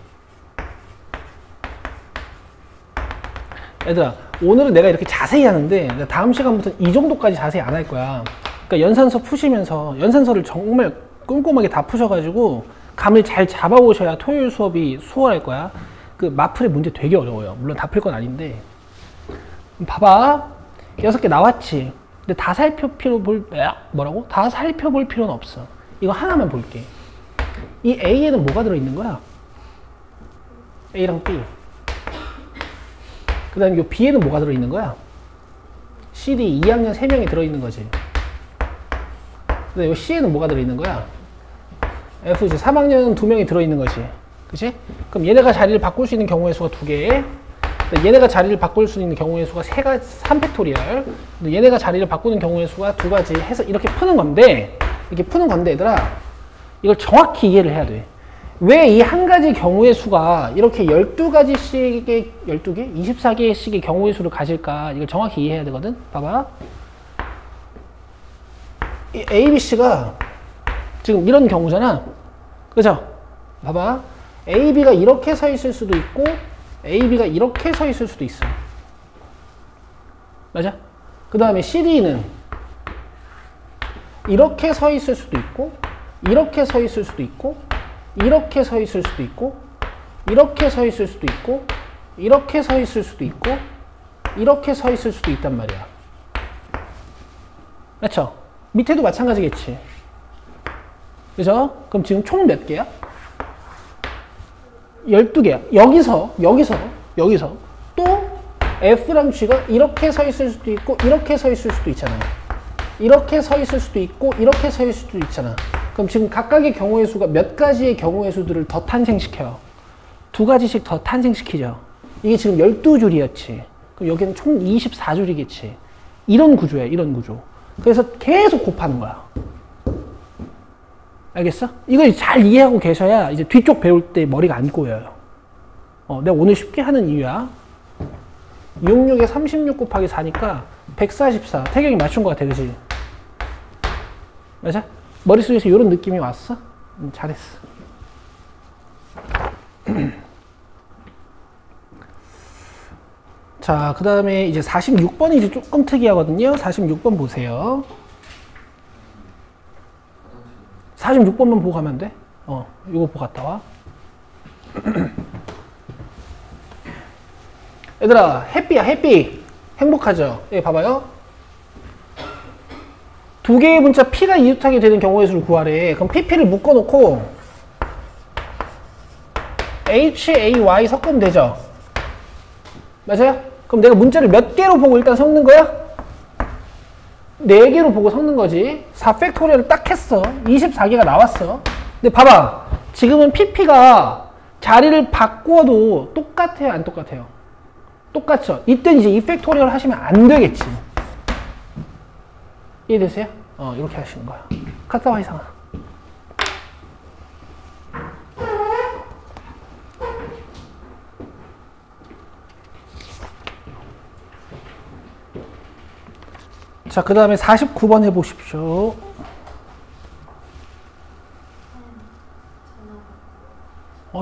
얘들아, 오늘은 내가 이렇게 자세히 하는데 다음 시간부터는 이 정도까지 자세히 안 할 거야. 그러니까 연산서 푸시면서 연산서를 정말 꼼꼼하게 다 푸셔가지고 감을 잘 잡아오셔야 토요일 수업이 수월할 거야. 그 마플의 문제 되게 어려워요. 물론 다 풀 건 아닌데. 봐봐. 6개 나왔지. 근데 다 살펴볼 필요는 없어. 이거 하나만 볼게. 이 A에는 뭐가 들어있는 거야? A랑 B. 그 다음에 이 B에는 뭐가 들어있는 거야? CD 2학년 3명이 들어있는 거지. 그 다음에 이 C에는 뭐가 들어있는 거야? F 이제 3학년 2명이 들어있는 거지. 그치? 그럼 얘네가 자리를 바꿀 수 있는 경우의 수가 2개. 얘네가 자리를 바꿀 수 있는 경우의 수가 3팩토리얼. 얘네가 자리를 바꾸는 경우의 수가 2가지 해서 이렇게 푸는 건데, 얘들아, 이걸 정확히 이해를 해야 돼. 왜 이 한 가지 경우의 수가 이렇게 12가지씩의, 12개? 24개씩의 경우의 수를 가질까? 이걸 정확히 이해해야 되거든? 봐봐. 이 A, B, C가 지금 이런 경우잖아. 그죠? 봐봐. A, B가 이렇게 서 있을 수도 있고, A, B가 이렇게 서 있을 수도 있어. 맞아? 그 다음에 C, D는 이렇게 서 있을 수도 있고, 이렇게 서 있을 수도 있고, 이렇게 서 있을 수도 있고, 이렇게 서 있을 수도 있고, 이렇게 서 있을 수도 있고, 이렇게 서 있을 수도 있단 말이야. 맞죠? 밑에도 마찬가지겠지. 그죠? 그럼 지금 총 몇 개야? 12개야. 여기서 또 F랑 G가 이렇게 서 있을 수도 있고, 이렇게 서 있을 수도 있잖아. 이렇게 서 있을 수도 있고, 이렇게 서 있을 수도 있잖아. 그럼 지금 각각의 경우의 수가 몇 가지의 경우의 수들을 더 탄생시켜요? 2가지씩 더 탄생시키죠. 이게 지금 12줄이었지. 그럼 여기는 총 24줄이겠지. 이런 구조야, 이런 구조. 그래서 계속 곱하는 거야. 알겠어? 이걸 잘 이해하고 계셔야 이제 뒤쪽 배울 때 머리가 안 꼬여요. 내가 오늘 쉽게 하는 이유야. 66에 36 곱하기 4니까 144. 태경이 맞춘 것 같아, 그치? 맞아? 머릿속에서 이런 느낌이 왔어? 잘했어. 자, 그 다음에 이제 46번이 이제 조금 특이하거든요. 46번 보세요. 46번만 보고 가면 돼? 이거 보고 갔다 와. 얘들아, 해피야, 해피. 행복하죠? 여기 봐봐요. 2개의 문자 P가 이웃하게 되는 경우의 수를 구하래. 그럼 PP를 묶어놓고 H, A, Y 섞으면 되죠? 맞아요? 그럼 내가 문자를 몇 개로 보고 일단 섞는 거야? 4개로 보고 섞는 거지. 4팩토리얼을 딱 했어. 24개가 나왔어. 근데 봐봐. 지금은 PP가 자리를 바꿔도 똑같아요, 안 똑같아요? 똑같죠? 이때 이제 2팩토리얼 하시면 안 되겠지. 이해되세요? 이렇게 하시는 거야. 갔다 와, 이상아. 자, 그 다음에 49번 해보십시오.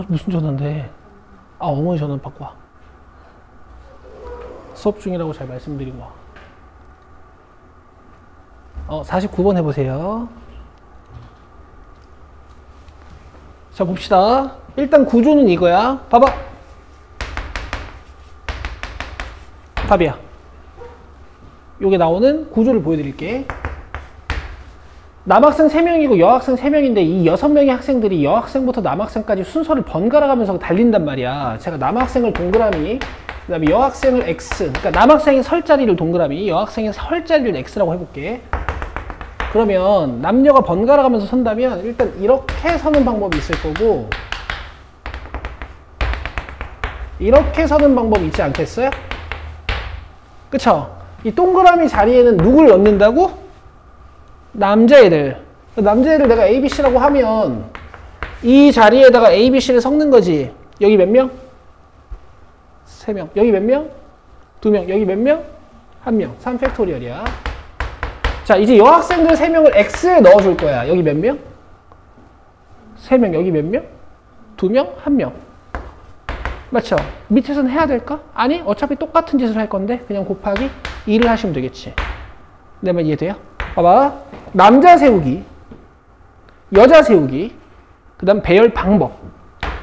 무슨 전화인데? 어머니 전화 받고 와. 수업 중이라고 잘 말씀드리고 와. 49번 해보세요. 자, 봅시다. 일단 구조는 이거야. 봐봐. 답이야. 요게 나오는 구조를 보여드릴게. 남학생 3명이고 여학생 3명인데 이 6명의 학생들이 여학생부터 남학생까지 순서를 번갈아 가면서 달린단 말이야. 제가 남학생을 동그라미, 그 다음에 여학생을 X, 그러니까 남학생의 설 자리를 동그라미, 여학생의 설 자리를 X라고 해볼게. 그러면 남녀가 번갈아 가면서 선다면 일단 이렇게 서는 방법이 있을 거고, 이렇게 서는 방법이 있지 않겠어요? 그쵸? 이 동그라미 자리에는 누굴 넣는다고? 남자애들. 남자애들 내가 ABC라고 하면 이 자리에다가 ABC를 섞는 거지. 여기 몇 명? 3명. 여기 몇 명? 2명. 여기 몇 명? 1명. 3팩토리얼이야. 자, 이제 여학생들 3명을 X에 넣어줄 거야. 여기 몇 명? 3명. 여기 몇 명? 2명? 1명. 맞죠? 밑에서는 해야 될까? 아니, 어차피 똑같은 짓을 할 건데 그냥 곱하기 2를 하시면 되겠지. 내 말 이해돼요? 봐봐. 남자 세우기, 여자 세우기, 그 다음 배열 방법,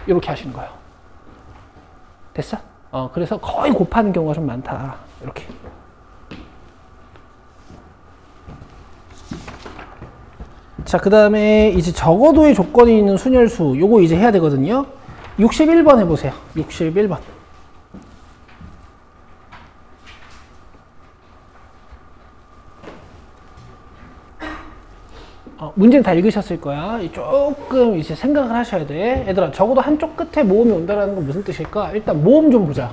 이렇게 하시는 거예요. 됐어? 그래서 거의 곱하는 경우가 좀 많다. 이렇게. 자, 그 다음에 이제 적어도의 조건이 있는 순열수, 요거 이제 해야 되거든요. 61번 해보세요. 61번. 문제는 다 읽으셨을 거야. 조금 이제 생각을 하셔야 돼. 얘들아, 적어도 한쪽 끝에 모음이 온다는 건 무슨 뜻일까? 일단 모음 좀 보자.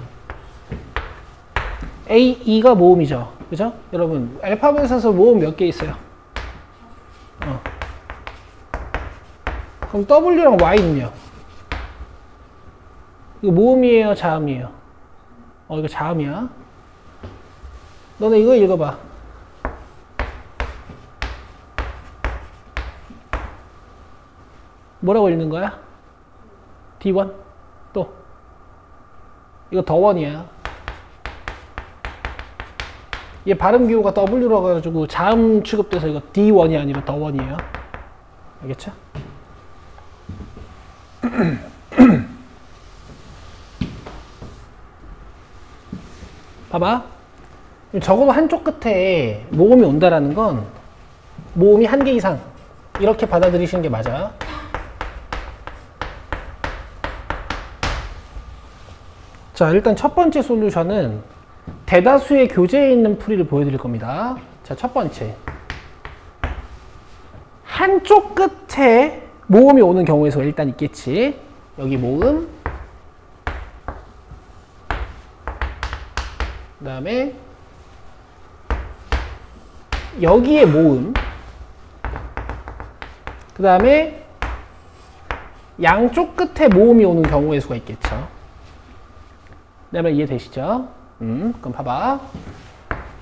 A, E가 모음이죠. 그죠? 여러분, 알파벳에서 모음 몇 개 있어요? 그럼 W랑 Y는요? 이거 모음이에요? 자음이에요? 이거 자음이야. 너네 이거 읽어봐. 뭐라고 읽는 거야? D1? 또 이거 더원이야. 얘 발음 기호가 W로 가지고 자음 취급돼서 이거 D1이 아니라 더원이에요. 알겠죠? 봐봐. 적어도 한쪽 끝에 모음이 온다라는 건 모음이 1개 이상 이렇게 받아들이시는 게 맞아. 자, 일단 첫 번째 솔루션은 대다수의 교재에 있는 풀이를 보여드릴 겁니다. 자, 첫 번째. 한쪽 끝에 모음이 오는 경우의 수가 일단 있겠지. 여기 모음. 그 다음에 여기에 모음. 그 다음에 양쪽 끝에 모음이 오는 경우의 수가 있겠죠. 내 말 이해되시죠? 그럼 봐봐.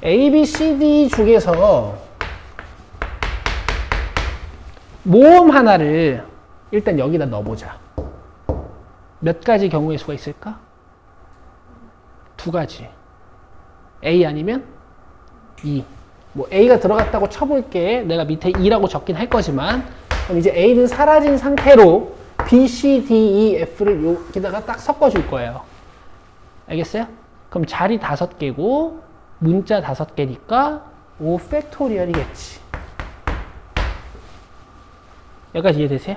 A, B, C, D 중에서 모음 하나를 일단 여기다 넣어보자. 몇 가지 경우의 수가 있을까? 2가지. A 아니면 E. 뭐 A가 들어갔다고 쳐볼게. 내가 밑에 E라고 적긴 할 거지만. 그럼 이제 A는 사라진 상태로 B, C, D, E, F를 여기다가 딱 섞어줄 거예요. 알겠어요? 그럼 자리 5개고 문자 5개니까 5팩토리얼이겠지. 여기까지 이해되세요?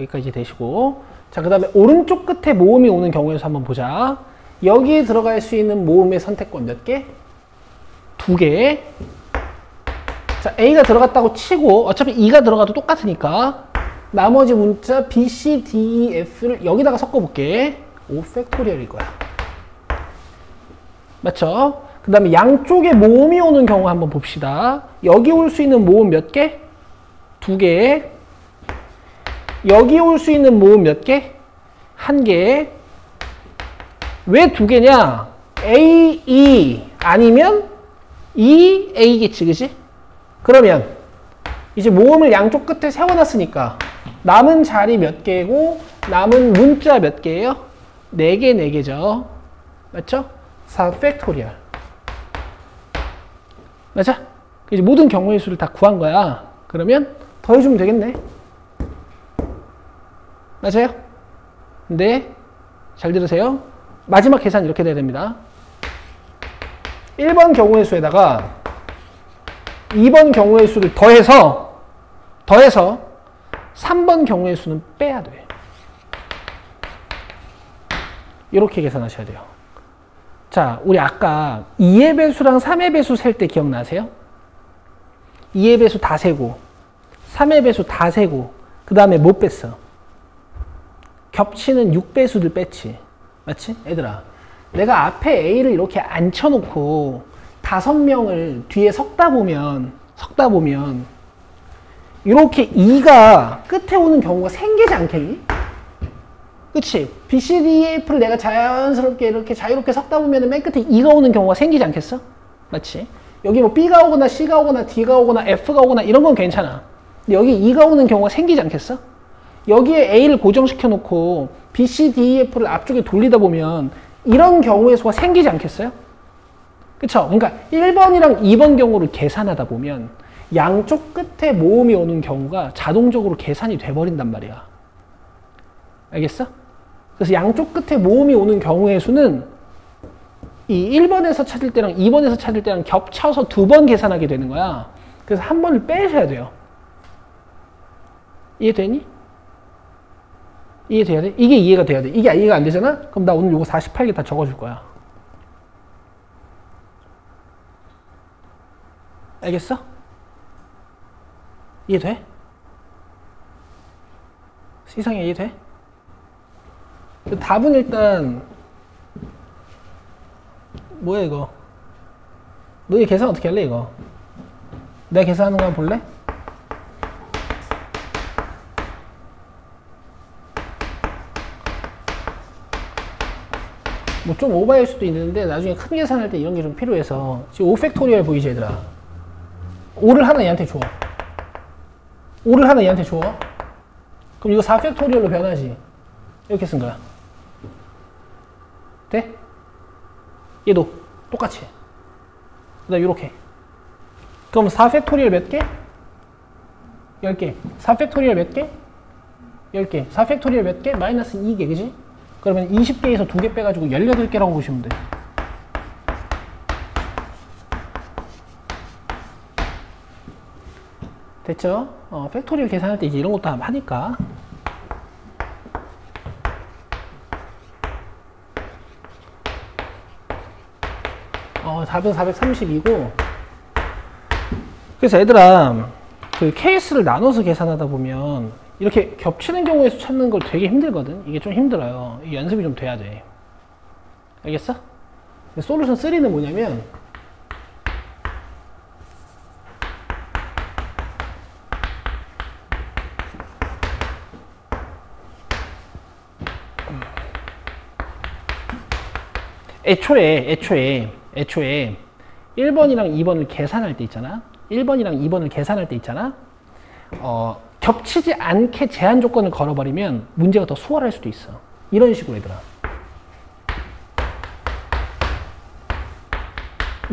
여기까지 이해되시고, 자, 그 다음에 오른쪽 끝에 모음이 오는 경우의 수 한번 보자. 여기에 들어갈 수 있는 모음의 선택권 몇 개? 2개. 자, A가 들어갔다고 치고 어차피 E가 들어가도 똑같으니까 나머지 문자 B, C, D, E, F를 여기다가 섞어볼게. 5팩토리얼일 거야. 맞죠? 그 다음에 양쪽에 모음이 오는 경우 한번 봅시다. 여기 올 수 있는 모음 몇 개? 2개. 여기 올 수 있는 모음 몇 개? 1개. 왜 2개냐? A, E 아니면 E, A겠지, 그지? 그러면 이제 모음을 양쪽 끝에 세워놨으니까 남은 자리 몇 개고 남은 문자 몇 개예요? 4개, 4개죠. 맞죠? 4팩토리얼. 맞아? 이제 모든 경우의 수를 다 구한 거야. 그러면 더해주면 되겠네. 맞아요? 근데 잘 들으세요. 마지막 계산 이렇게 돼야 됩니다. 1번 경우의 수에다가 2번 경우의 수를 더해서 3번 경우의 수는 빼야 돼. 이렇게 계산하셔야 돼요. 자, 우리 아까 2의 배수랑 3의 배수 셀 때 기억나세요? 2의 배수 다 세고 3의 배수 다 세고 그 다음에 못 뺐어? 겹치는 6배수들 뺐지. 맞지? 얘들아, 내가 앞에 A를 이렇게 앉혀놓고 5명을 뒤에 섞다 보면 이렇게 2가 끝에 오는 경우가 생기지 않겠니? 그치? B, C, D, E, F를 내가 자연스럽게 이렇게 자유롭게 섞다 보면 맨 끝에 2가 오는 경우가 생기지 않겠어? 맞지? 여기 뭐 B가 오거나 C가 오거나 D가 오거나 F가 오거나 이런 건 괜찮아. 근데 여기 2가 오는 경우가 생기지 않겠어? 여기에 A를 고정시켜 놓고 B, C, D, E, F를 앞쪽에 돌리다 보면 이런 경우의 수가 생기지 않겠어요? 그쵸? 그러니까 1번이랑 2번 경우를 계산하다 보면 양쪽 끝에 모음이 오는 경우가 자동적으로 계산이 돼버린단 말이야. 알겠어? 그래서 양쪽 끝에 모음이 오는 경우의 수는 이 1번에서 찾을 때랑 2번에서 찾을 때랑 겹쳐서 2번 계산하게 되는 거야. 그래서 한 번을 빼셔야 돼요. 이해되니? 이해돼야 돼? 이게 이해가 돼야 돼. 이게 이해가 안 되잖아? 그럼 나 오늘 요거 48개 다 적어줄 거야. 알겠어? 이해돼? 이상해, 이해돼? 답은 일단 뭐야 이거? 너희 계산 어떻게 할래 이거? 내가 계산하는 거 한번 볼래? 뭐 좀 오버할 수도 있는데 나중에 큰 계산할 때 이런 게 좀 필요해서 지금 5팩토리얼 보이지 얘들아? 5를 하나 얘한테 줘. 5를 하나 얘한테 줘. 그럼 이거 4팩토리얼로 변하지. 이렇게 쓴 거야. 돼? 얘도 똑같이. 그 다음 요렇게. 그럼 4팩토리얼 몇 개? 10개. 4팩토리얼 몇 개? 10개. 4팩토리얼 몇 개? 마이너스 2개, 그지? 그러면 20개에서 2개 빼가지고 18개라고 보시면 돼. 됐죠? 팩토리얼 계산할 때 이제 이런 것도 하니까. 답은 432고. 그래서 얘들아, 그 케이스를 나눠서 계산하다 보면 이렇게 겹치는 경우에 수 찾는 걸 되게 힘들거든. 이게 좀 힘들어요. 이게 연습이 좀 돼야 돼. 알겠어? 솔루션 3는 뭐냐면 애초에 1번이랑 2번을 계산할 때 있잖아. 1번이랑 2번을 계산할 때 있잖아. 겹치지 않게 제한 조건을 걸어버리면 문제가 더 수월할 수도 있어. 이런 식으로 얘들아.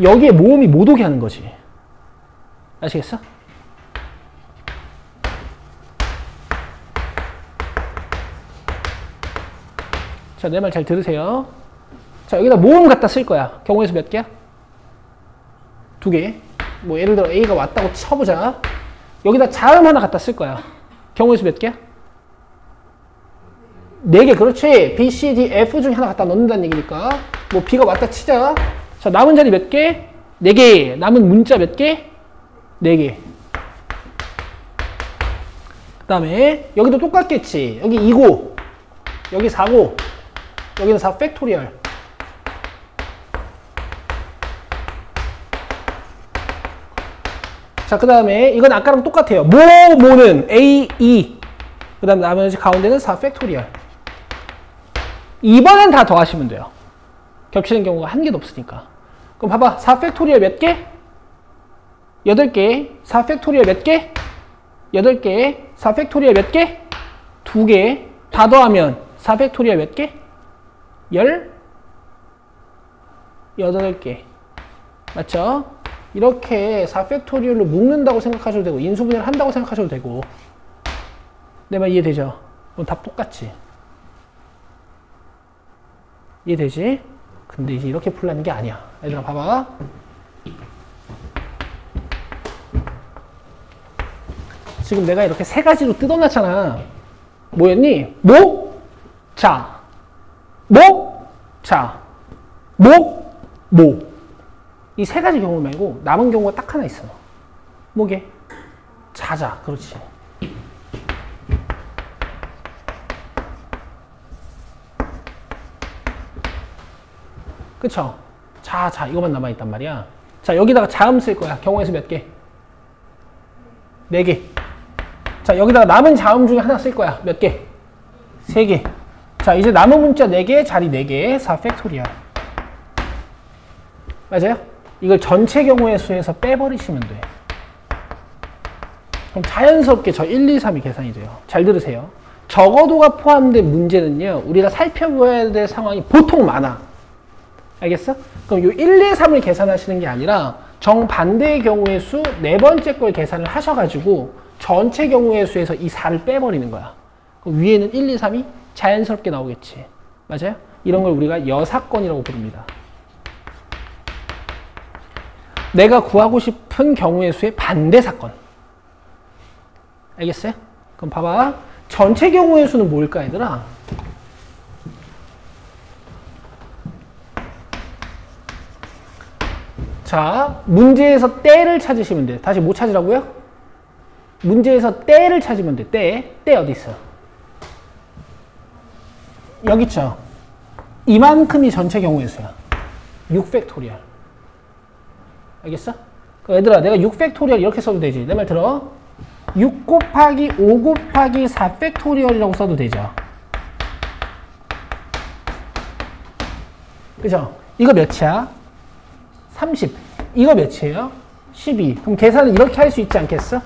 여기에 모음이 못 오게 하는 거지. 아시겠어? 자, 내 말 잘 들으세요. 자, 여기다 모음 갖다 쓸 거야. 경우의 수 몇 개야? 2개. 뭐 예를 들어 A가 왔다고 쳐보자. 여기다 자음 하나 갖다 쓸 거야. 경우의 수 몇 개야? 4개. 그렇지. B, C, D, F 중에 하나 갖다 넣는다는 얘기니까. 뭐 B가 왔다 치자. 자, 남은 자리 몇 개? 4개. 남은 문자 몇 개? 4개. 그 다음에 여기도 똑같겠지. 여기 2고, 여기 4고, 여기는 4 팩토리얼. 자, 그 다음에 이건 아까랑 똑같아요. 모는 A, E. 그 다음 나머지 가운데는 4 팩토리얼. 이번엔 다 더하시면 돼요. 겹치는 경우가 한 개도 없으니까. 그럼 봐봐. 4 팩토리얼 몇 개? 8개. 4 팩토리얼 몇 개? 8개. 4 팩토리얼 몇 개? 2개. 다 더하면 4 팩토리얼 몇 개? 18개. 맞죠? 이렇게 4 팩토리얼로 묶는다고 생각하셔도 되고 인수분해를 한다고 생각하셔도 되고. 내 말 이해되죠? 그럼 답 똑같지. 이해되지? 근데 이제 이렇게 풀라는 게 아니야. 얘들아 봐봐. 지금 내가 이렇게 세 가지로 뜯어놨잖아. 뭐였니? 모, 자, 모, 자, 모. 이 세 가지 경우 말고 남은 경우가 딱 하나 있어. 뭐게? 자자. 그렇지. 그쵸? 자, 이거만 남아있단 말이야. 자, 여기다가 자음 쓸 거야. 경우에서 몇 개? 4개. 자, 여기다가 남은 자음 중에 하나 쓸 거야. 몇 개? 3개. 자, 이제 남은 문자 4개, 자리 4개, 4 팩토리얼. 맞아요? 이걸 전체 경우의 수에서 빼버리시면 돼. 그럼 자연스럽게 저 1, 2, 3이 계산이 돼요. 잘 들으세요. 적어도가 포함된 문제는요, 우리가 살펴봐야 될 상황이 보통 많아. 알겠어? 그럼 요 1, 2, 3을 계산하시는 게 아니라 정반대의 경우의 수 4번째 걸 계산을 하셔가지고 전체 경우의 수에서 이 4를 빼버리는 거야. 그럼 위에는 1, 2, 3이 자연스럽게 나오겠지. 맞아요? 이런 걸 우리가 여사건이라고 부릅니다. 내가 구하고 싶은 경우의 수의 반대 사건. 알겠어요? 그럼 봐봐. 전체 경우의 수는 뭘까, 얘들아? 자, 문제에서 때를 찾으시면 돼. 다시 뭐 찾으라고요? 문제에서 때를 찾으면 돼. 때 어디 있어? 여기 있죠? 이만큼이 전체 경우의 수야. 6팩토리얼. 알겠어? 얘들아, 내가 6팩토리얼 이렇게 써도 되지. 내 말 들어? 6 곱하기 5 곱하기 4팩토리얼이라고 써도 되죠. 그죠? 이거 몇이야? 30. 이거 몇이에요? 12. 그럼 계산을 이렇게 할 수 있지 않겠어?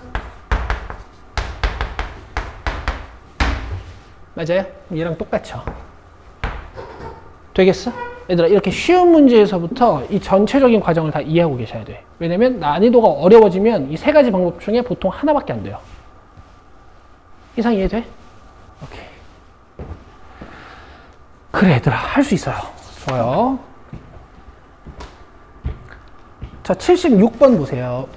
맞아요? 얘랑 똑같죠? 되겠어? 얘들아, 이렇게 쉬운 문제에서부터 이 전체적인 과정을 다 이해하고 계셔야 돼. 왜냐면 난이도가 어려워지면 이 세 가지 방법 중에 보통 하나밖에 안 돼요. 이상 이해돼? 오케이. 그래, 얘들아, 할 수 있어요. 좋아요. 자, 76번 보세요.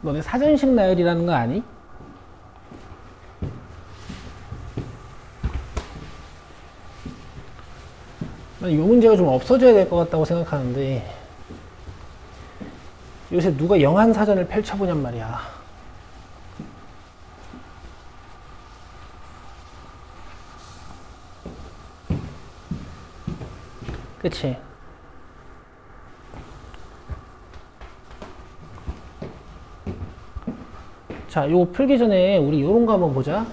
너네 사전식 나열이라는 거 아니? 난 이 문제가 좀 없어져야 될 것 같다고 생각하는데 요새 누가 영한 사전을 펼쳐보냔 말이야. 그치? 자, 요거 풀기 전에 우리 요런 거 한번 보자.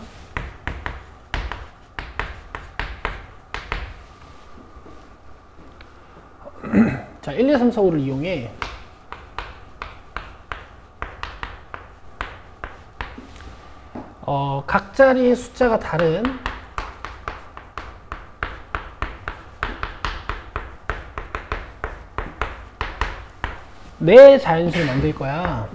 자, 1, 2, 3, 4, 5를 이용해 각 자리의 숫자가 다른 네 자연수를 만들 거야.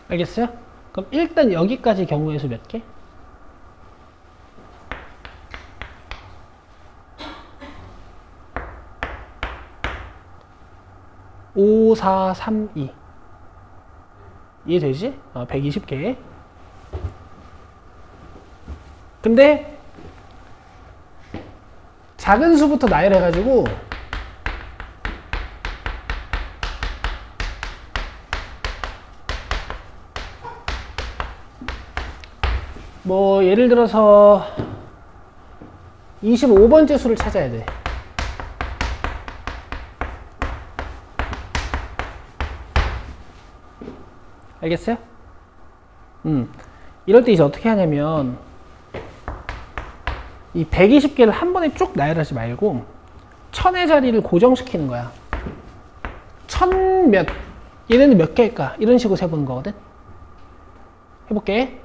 알겠어요? 그럼 일단 여기까지 경우의 수 몇 개? 5, 4, 3, 2 이해되지? 120개. 근데 작은 수부터 나열해가지고 뭐 예를 들어서 25번째 수를 찾아야 돼. 알겠어요? 이럴 때 이제 어떻게 하냐면 이 120개를 한 번에 쭉 나열하지 말고 1000의 자리를 고정시키는 거야. 1000 몇, 얘네는 몇 개일까? 이런 식으로 세보는 거거든. 해볼게.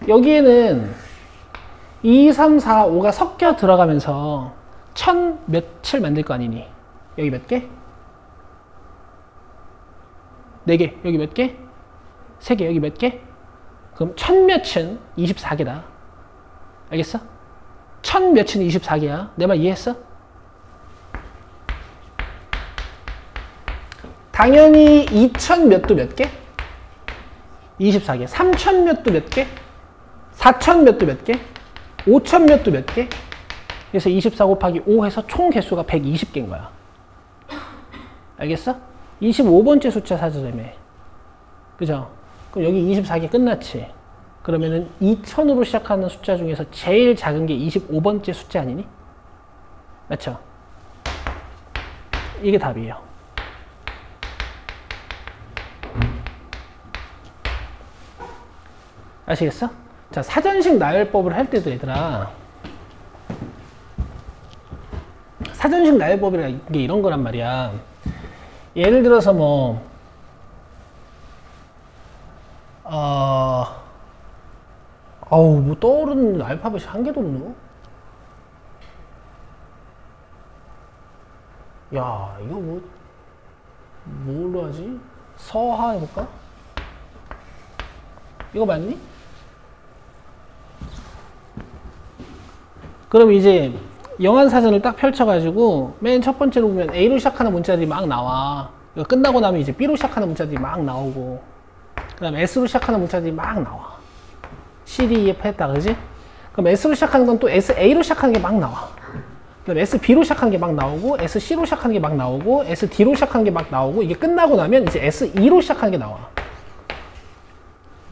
여기에는 2, 3, 4, 5가 섞여 들어가면서 1000 몇을 만들 거 아니니? 여기 몇 개? 4개. 여기 몇 개? 3개. 여기 몇 개? 그럼 1000 몇은 24개다. 알겠어? 1000 몇은 24개야. 내 말 이해했어? 당연히 2000 몇도 몇 개? 24개. 3000 몇도 몇 개? 4000 몇도 몇 개? 5000 몇도 몇 개? 그래서 24 곱하기 5 해서 총 개수가 120개인 거야. 알겠어? 25번째 숫자 찾으려면. 그죠? 그럼 여기 24개 끝났지? 그러면은 2000으로 시작하는 숫자 중에서 제일 작은 게 25번째 숫자 아니니? 맞죠? 이게 답이에요. 아시겠어? 자, 사전식 나열법을 할 때도 얘들아, 사전식 나열법이라는 게 이런 거란 말이야. 예를 들어서 뭐 뭐 떠오르는 알파벳이 한 개도 없노? 야, 이거 뭘로 하지? 서하 해볼까? 이거 맞니? 그럼 이제 영안사전을 딱 펼쳐가지고 맨 첫 번째로 보면 A로 시작하는 문자들이 막 나와. 이거 끝나고 나면 이제 B로 시작하는 문자들이 막 나오고, 그 다음에 S로 시작하는 문자들이 막 나와. C, D, E, F 했다, 그지? 그럼 S로 시작하는 건 또 SA로 시작하는 게 막 나와. 그 다음에 SB로 시작하는 게 막 나오고, SC로 시작하는 게 막 나오고, SD로 시작하는 게 막 나오고, 이게 끝나고 나면 이제 SE로 시작하는 게 나와.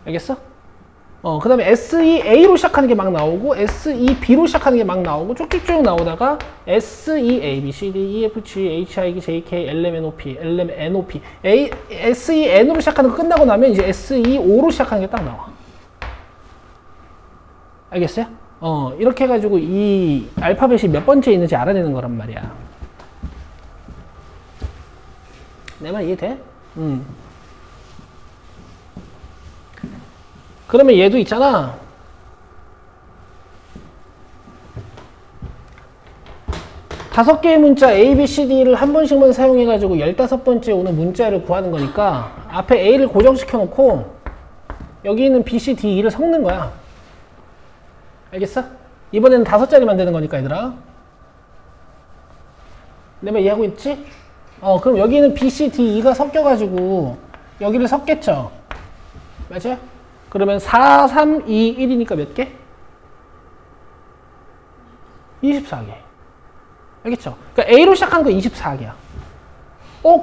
알겠어? 그 다음에 SEA로 시작하는 게 막 나오고, SEB로 시작하는 게 막 나오고, 쭉쭉쭉 나오다가 SEA, B, C, D, E, F, G, H, I, J, K, L, M, N, O, P, L, M, N, O, P, SEN으로 시작하는 거 끝나고 나면 이제 SEO로 시작하는 게 딱 나와. 알겠어요? 이렇게 해가지고 이 알파벳이 몇 번째 있는지 알아내는 거란 말이야. 내 말 이해돼? 그러면 얘도 있잖아. 다섯 개의 문자 A, B, C, D를 한 번씩만 사용해가지고 15번째 오는 문자를 구하는 거니까 앞에 A를 고정시켜 놓고 여기 있는 B, C, D, E를 섞는 거야. 알겠어? 이번에는 5자리 만드는 거니까 얘들아. 내 말 이해하고 있지? 그럼 여기는 B, C, D, E가 섞여가지고 여기를 섞겠죠? 맞아요? 그러면 4, 3, 2, 1이니까 몇 개? 24개. 알겠죠? 그러니까 A로 시작하는 거 24개야.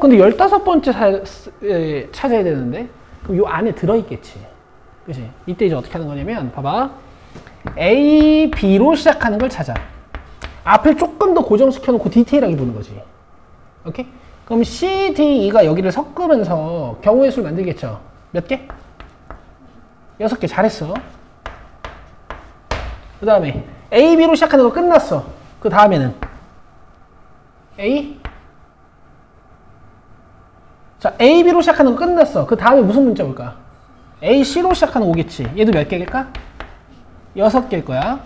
근데 15번째 찾아야 되는데? 그럼 요 안에 들어있겠지. 그치? 이때 이제 어떻게 하는 거냐면, 봐봐. A, B로 시작하는 걸 찾아. 앞을 조금 더 고정시켜놓고 디테일하게 보는 거지. 오케이? 그럼 C, D, E가 여기를 섞으면서 경우의 수를 만들겠죠? 몇 개? 6개. 잘했어. 그 다음에 A, B로 시작하는 거 끝났어. 그 다음에는 A. 자, A, B로 시작하는 거 끝났어. 그 다음에 무슨 문자 올까? A, C로 시작하는 거 오겠지. 얘도 몇 개일까? 6개일 거야.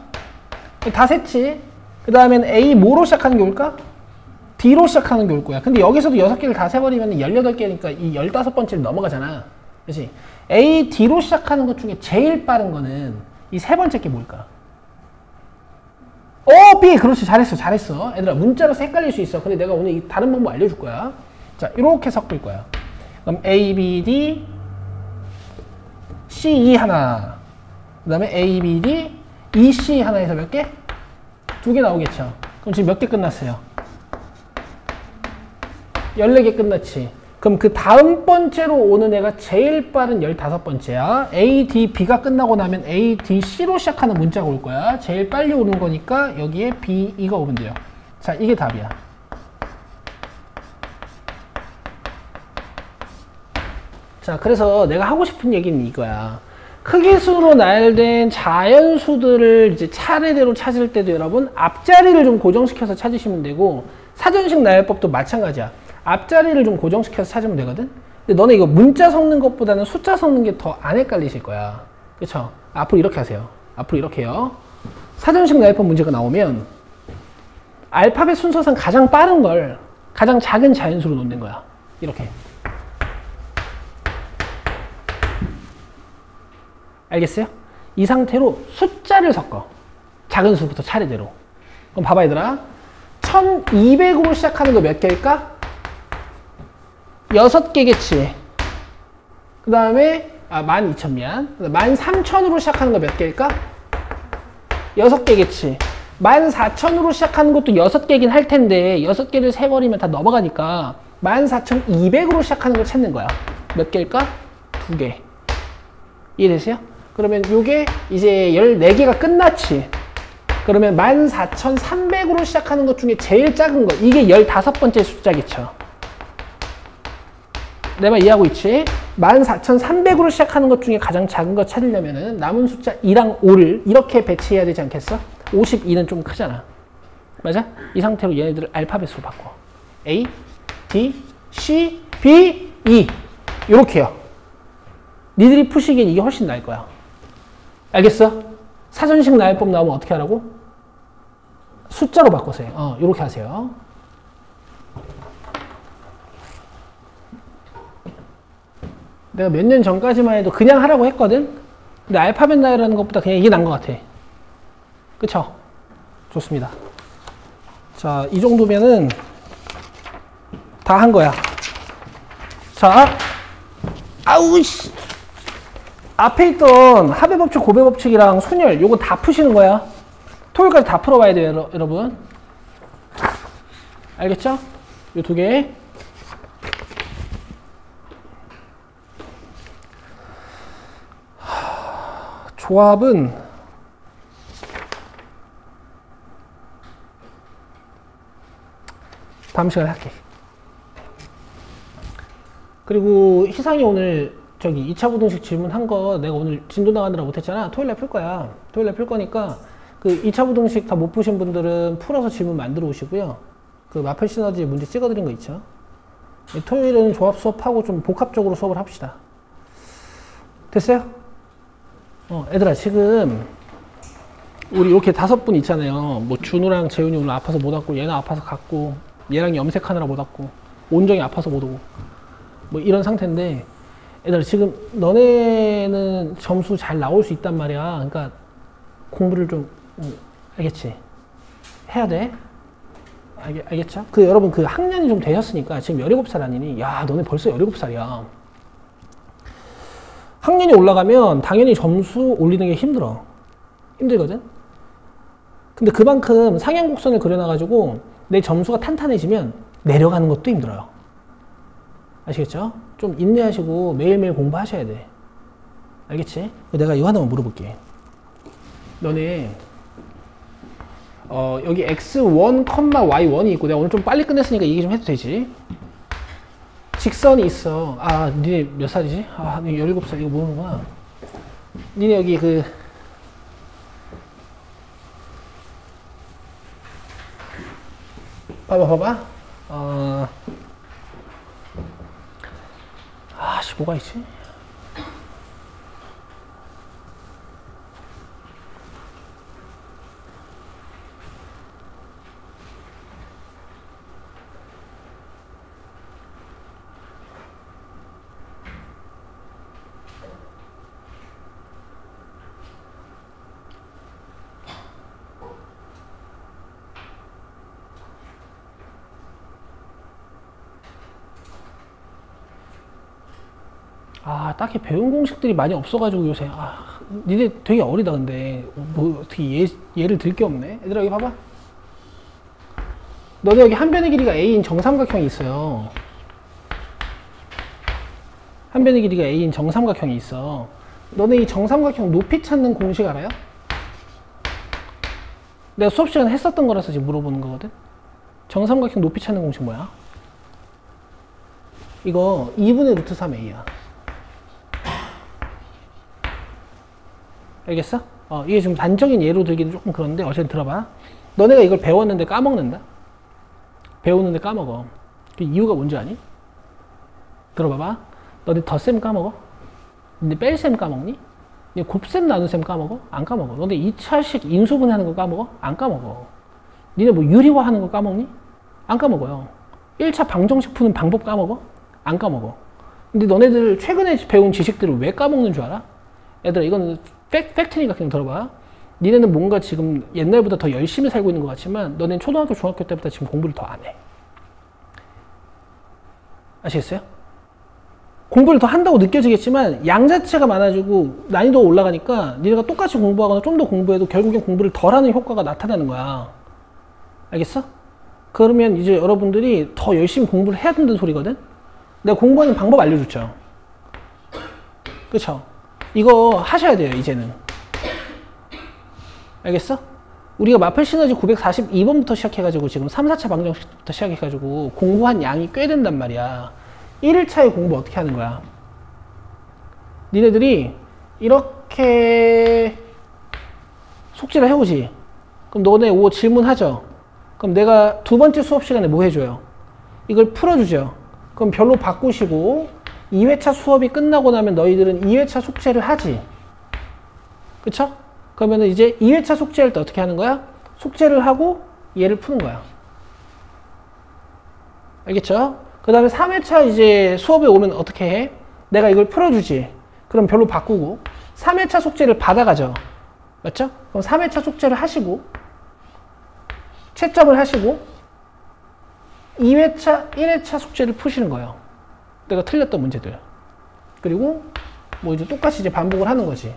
다 셌지. 그 다음엔 A, 뭐로 시작하는 게 올까? D로 시작하는 게 올 거야. 근데 여기서도 6개를 다 세버리면 18개니까 이 15번째를 넘어가잖아. 그치? A, D로 시작하는 것 중에 제일 빠른 거는 이 세 번째 게 뭘까? B! 그렇지. 잘했어. 잘했어. 얘들아, 문자로서 헷갈릴 수 있어. 근데 내가 오늘 이 다른 방법 알려줄 거야. 자, 이렇게 섞을 거야. 그럼 A, B, D, C, E 하나. 그 다음에 A, B, D, E, C 하나에서 몇 개? 2개 나오겠죠. 그럼 지금 몇 개 끝났어요? 14개 끝났지. 그럼 그 다음 번째로 오는 애가 제일 빠른 15번째야. A, D, B가 끝나고 나면 A, D, C로 시작하는 문자가 올 거야. 제일 빨리 오는 거니까 여기에 B, E가 오면 돼요. 자, 이게 답이야. 자, 그래서 내가 하고 싶은 얘기는 이거야. 크기수로 나열된 자연수들을 이제 차례대로 찾을 때도 여러분 앞자리를 좀 고정시켜서 찾으시면 되고, 사전식 나열법도 마찬가지야. 앞자리를 좀 고정시켜서 찾으면 되거든? 근데 너네 이거 문자 섞는 것보다는 숫자 섞는 게 더 안 헷갈리실 거야. 그쵸? 앞으로 이렇게 하세요. 앞으로 이렇게 해요. 사전식 나열법 문제가 나오면 알파벳 순서상 가장 빠른 걸 가장 작은 자연수로 놓는 거야. 이렇게. 알겠어요? 이 상태로 숫자를 섞어. 작은 수부터 차례대로. 그럼 봐봐 얘들아. 1200으로 시작하는 거 몇 개일까? 6개겠지. 그 다음에 12,000 미안. 13,000으로 시작하는 거 몇 개일까? 6개겠지. 14,000으로 시작하는 것도 6개긴 할 텐데 6개를 세버리면 다 넘어가니까 14,200으로 시작하는 걸 찾는 거야. 몇 개일까? 2개. 이해되세요? 그러면 요게 이제 14개가 끝났지. 그러면 14,300으로 시작하는 것 중에 제일 작은 거, 이게 15번째 숫자겠죠. 내 말 이해하고 있지? 14,300으로 시작하는 것 중에 가장 작은 거 찾으려면은 남은 숫자 2랑 5를 이렇게 배치해야 되지 않겠어? 52는 좀 크잖아. 맞아? 이 상태로 얘네들을 알파벳으로 바꿔. A, D, C, B, E. 요렇게요. 니들이 푸시기엔 이게 훨씬 나을 거야. 알겠어? 사전식 나열법 나오면 어떻게 하라고? 숫자로 바꾸세요. 요렇게 하세요. 내가 몇 년 전까지만 해도 그냥 하라고 했거든? 근데 알파벳 나열하는 것보다 그냥 이게 나은 것 같아. 그쵸? 좋습니다. 자, 이 정도면은 다 한 거야. 자, 아우씨! 앞에 있던 합의법칙, 고배법칙이랑 순열, 요거 다 푸시는 거야. 토요일까지 다 풀어봐야 돼요, 여러분. 알겠죠? 요 2개. 조합은 다음 시간에 할게. 그리고 희상이 오늘 저기 2차 부등식 질문한 거 내가 오늘 진도 나가느라 못했잖아. 토요일날 풀 거야. 토요일날 풀 거니까 그 2차 부등식 다 못 푸신 분들은 풀어서 질문 만들어 오시고요. 그 마펠 시너지 문제 찍어드린 거 있죠. 토요일은 조합 수업하고 좀 복합적으로 수업을 합시다. 됐어요? 애들아, 지금 우리 이렇게 5분 있잖아요. 뭐 준우랑 재훈이 오늘 아파서 못 왔고, 얘는 아파서 갔고, 얘랑 염색하느라 못 왔고, 온정이 아파서 못 오고, 뭐 이런 상태인데, 애들아, 지금 너네는 점수 잘 나올 수 있단 말이야. 그러니까 공부를 좀 알겠지? 해야 돼. 알겠죠? 여러분 그 학년이 좀 되셨으니까 지금 17살 아니니? 야, 너네 벌써 17살이야. 학년이 올라가면 당연히 점수 올리는 게 힘들거든? 근데 그만큼 상향곡선을 그려놔가지고 내 점수가 탄탄해지면 내려가는 것도 힘들어요. 아시겠죠? 좀 인내하시고 매일매일 공부하셔야 돼. 알겠지? 내가 이거 하나만 물어볼게. 너네 여기 x1, y1이 있고, 내가 오늘 좀 빨리 끝냈으니까 얘기 좀 해도 되지? 직선이 있어. 니네 몇 살이지? 니네 17살. 이거 모르는구나. 니네 여기 봐봐. 뭐가 있지? 딱히 배운 공식들이 많이 없어가지고 요새 니네 되게 어리다. 근데 뭐 어떻게 예를 들 게 없네. 얘들아 여기 봐봐. 너네 여기 한 변의 길이가 a인 정삼각형이 있어요. 한 변의 길이가 a인 정삼각형이 있어. 너네 이 정삼각형 높이 찾는 공식 알아요? 내가 수업 시간에 했었던 거라서 지금 물어보는 거거든. 정삼각형 높이 찾는 공식 뭐야? 이거 2분의 루트 3a야. 알겠어? 이게 좀 단적인 예로 들기는 조금 그런데 어쨌든 들어봐. 너네가 이걸 배웠는데 까먹는다? 배우는데 까먹어. 그 이유가 뭔지 아니? 들어봐봐. 너네 덧셈 까먹어? 너네 뺄셈 까먹니? 너네 곱셈 나눗셈 까먹어? 안 까먹어. 너네 2차식 인수분해하는 거 까먹어? 안 까먹어. 니네 뭐 유리화하는 거 까먹니? 안 까먹어요. 1차 방정식 푸는 방법 까먹어? 안 까먹어. 근데 너네들 최근에 배운 지식들을 왜 까먹는 줄 알아? 얘들아 이거는 팩트니까 그냥 들어봐. 니네는 뭔가 지금 옛날보다 더 열심히 살고 있는 것 같지만 너네는 초등학교, 중학교 때보다 지금 공부를 더 안 해. 아시겠어요? 공부를 더 한다고 느껴지겠지만 양 자체가 많아지고 난이도가 올라가니까 니네가 똑같이 공부하거나 좀 더 공부해도 결국엔 공부를 덜 하는 효과가 나타나는 거야. 알겠어? 그러면 이제 여러분들이 더 열심히 공부를 해야 된다는 소리거든? 내가 공부하는 방법 알려줬죠. 그쵸? 이거 하셔야 돼요, 이제는. 알겠어? 우리가 마펠 시너지 942번부터 시작해가지고 지금 3, 4차 방정식부터 시작해가지고 공부한 양이 꽤 된단 말이야. 1일차에 공부 어떻게 하는 거야? 니네들이 이렇게 숙제를 해오지. 그럼 너네 5 질문하죠. 그럼 내가 두 번째 수업 시간에 뭐 해줘요? 이걸 풀어주죠. 그럼 별로 바꾸시고 2회차 수업이 끝나고 나면 너희들은 2회차 숙제를 하지. 그쵸? 그러면 이제 2회차 숙제할 때 어떻게 하는 거야? 숙제를 하고 얘를 푸는 거야. 알겠죠? 그 다음에 3회차 이제 수업에 오면 어떻게 해? 내가 이걸 풀어주지. 그럼 별로 바꾸고 3회차 숙제를 받아가죠. 맞죠? 그럼 3회차 숙제를 하시고 채점을 하시고 2회차, 1회차 숙제를 푸시는 거예요. 내가 틀렸던 문제들. 그리고 뭐 이제 똑같이 이제 반복을 하는 거지.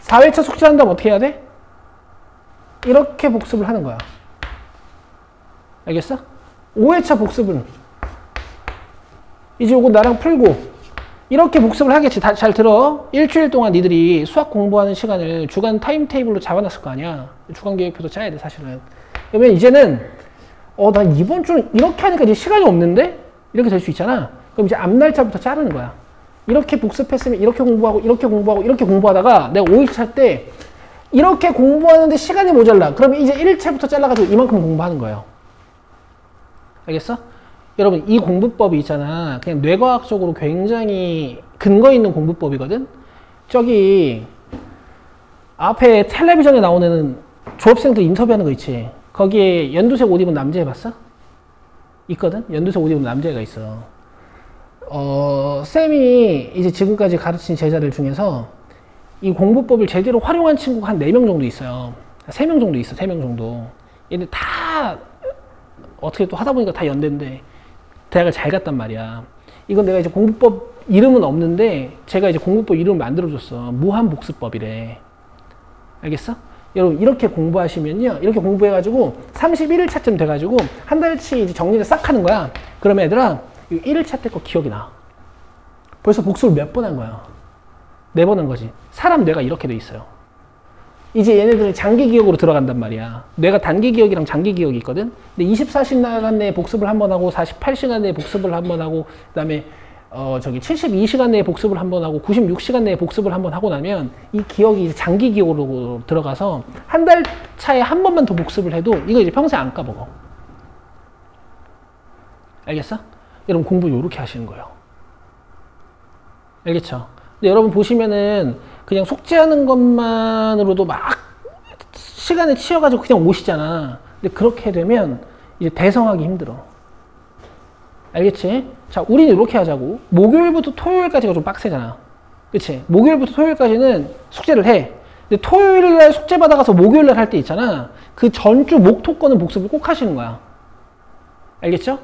4회차 숙제한다면 어떻게 해야 돼? 이렇게 복습을 하는 거야. 알겠어? 5회차 복습은 이제 요거 나랑 풀고 이렇게 복습을 하겠지. 잘 들어. 일주일 동안 니들이 수학 공부하는 시간을 주간 타임테이블로 잡아놨을 거 아니야. 주간 계획표도 짜야 돼, 사실은. 그러면 이제는 난 이번 주는 이렇게 하니까 이제 시간이 없는데? 이렇게 될 수 있잖아. 그럼 이제 앞날짜부터 자르는 거야. 이렇게 복습했으면 이렇게 공부하고 이렇게 공부하고 이렇게 공부하다가 내가 5일차 때 이렇게 공부하는데 시간이 모자라. 그러면 이제 1일차부터 잘라가지고 이만큼 공부하는 거예요. 알겠어? 여러분 이 공부법이 있잖아. 그냥 뇌과학적으로 굉장히 근거 있는 공부법이거든. 저기 앞에 텔레비전에 나오는 졸업생들 인터뷰하는 거 있지. 거기에 연두색 옷 입은 남자 해봤어? 있거든? 연두색 옷 입은 남자애가 있어. 쌤이 이제 지금까지 가르친 제자들 중에서 이 공부법을 제대로 활용한 친구가 한 4명 정도 있어요. 3명 정도 있어, 3명 정도. 얘네 다 어떻게 또 하다 보니까 다 연대인데 대학을 잘 갔단 말이야. 이건 내가 이제 공부법 이름은 없는데 제가 이제 공부법 이름을 만들어줬어. 무한복습법이래. 알겠어? 여러분 이렇게 공부하시면요, 이렇게 공부해가지고 31일차쯤 돼가지고 한 달치 이제 정리를 싹 하는 거야. 그러면 얘들아 1일차 때 거 기억이 나. 벌써 복습을 몇 번 한 거야? 4번 한 거지. 사람 뇌가 이렇게 돼 있어요. 이제 얘네들은 장기 기억으로 들어간단 말이야. 뇌가 단기 기억이랑 장기 기억이 있거든. 근데 24시간 내에 복습을 한 번 하고 48시간 내에 복습을 한 번 하고 그다음에 72시간 내에 복습을 한 번 하고 96시간 내에 복습을 한 번 하고 나면 이 기억이 이제 장기 기억으로 들어가서 한 달 차에 한 번만 더 복습을 해도 이거 이제 평생 안 까먹어. 알겠어? 여러분 공부 요렇게 하시는 거예요. 알겠죠? 근데 여러분 보시면은 그냥 숙제하는 것만으로도 막 시간을 치여가지고 그냥 오시잖아. 근데 그렇게 되면 이제 대성하기 힘들어. 알겠지? 자, 우리는 이렇게 하자고. 목요일부터 토요일까지가 좀 빡세잖아. 그치? 목요일부터 토요일까지는 숙제를 해. 근데 토요일날 숙제 받아가서 목요일날 할 때 있잖아. 그 전주 목토 거는 복습을 꼭 하시는 거야. 알겠죠?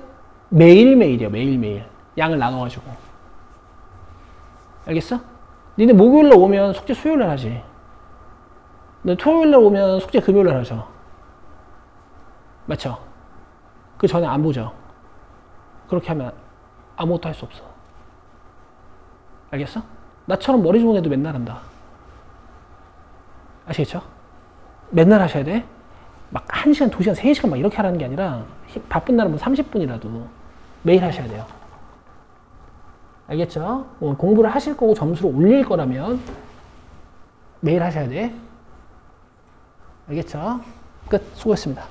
매일매일이야, 매일매일. 양을 나눠가지고. 알겠어? 니네 목요일날 오면 숙제 수요일날 하지. 너 토요일날 오면 숙제 금요일날 하죠. 맞죠? 그 전에 안 보죠? 그렇게 하면 아무것도 할 수 없어. 알겠어? 나처럼 머리 좋은 애도 맨날 한다. 아시겠죠? 맨날 하셔야 돼. 막 1시간, 2시간, 3시간 막 이렇게 하라는 게 아니라 바쁜 날은 뭐 30분이라도 매일 하셔야 돼요. 알겠죠? 공부를 하실 거고 점수를 올릴 거라면 매일 하셔야 돼. 알겠죠? 끝. 수고했습니다.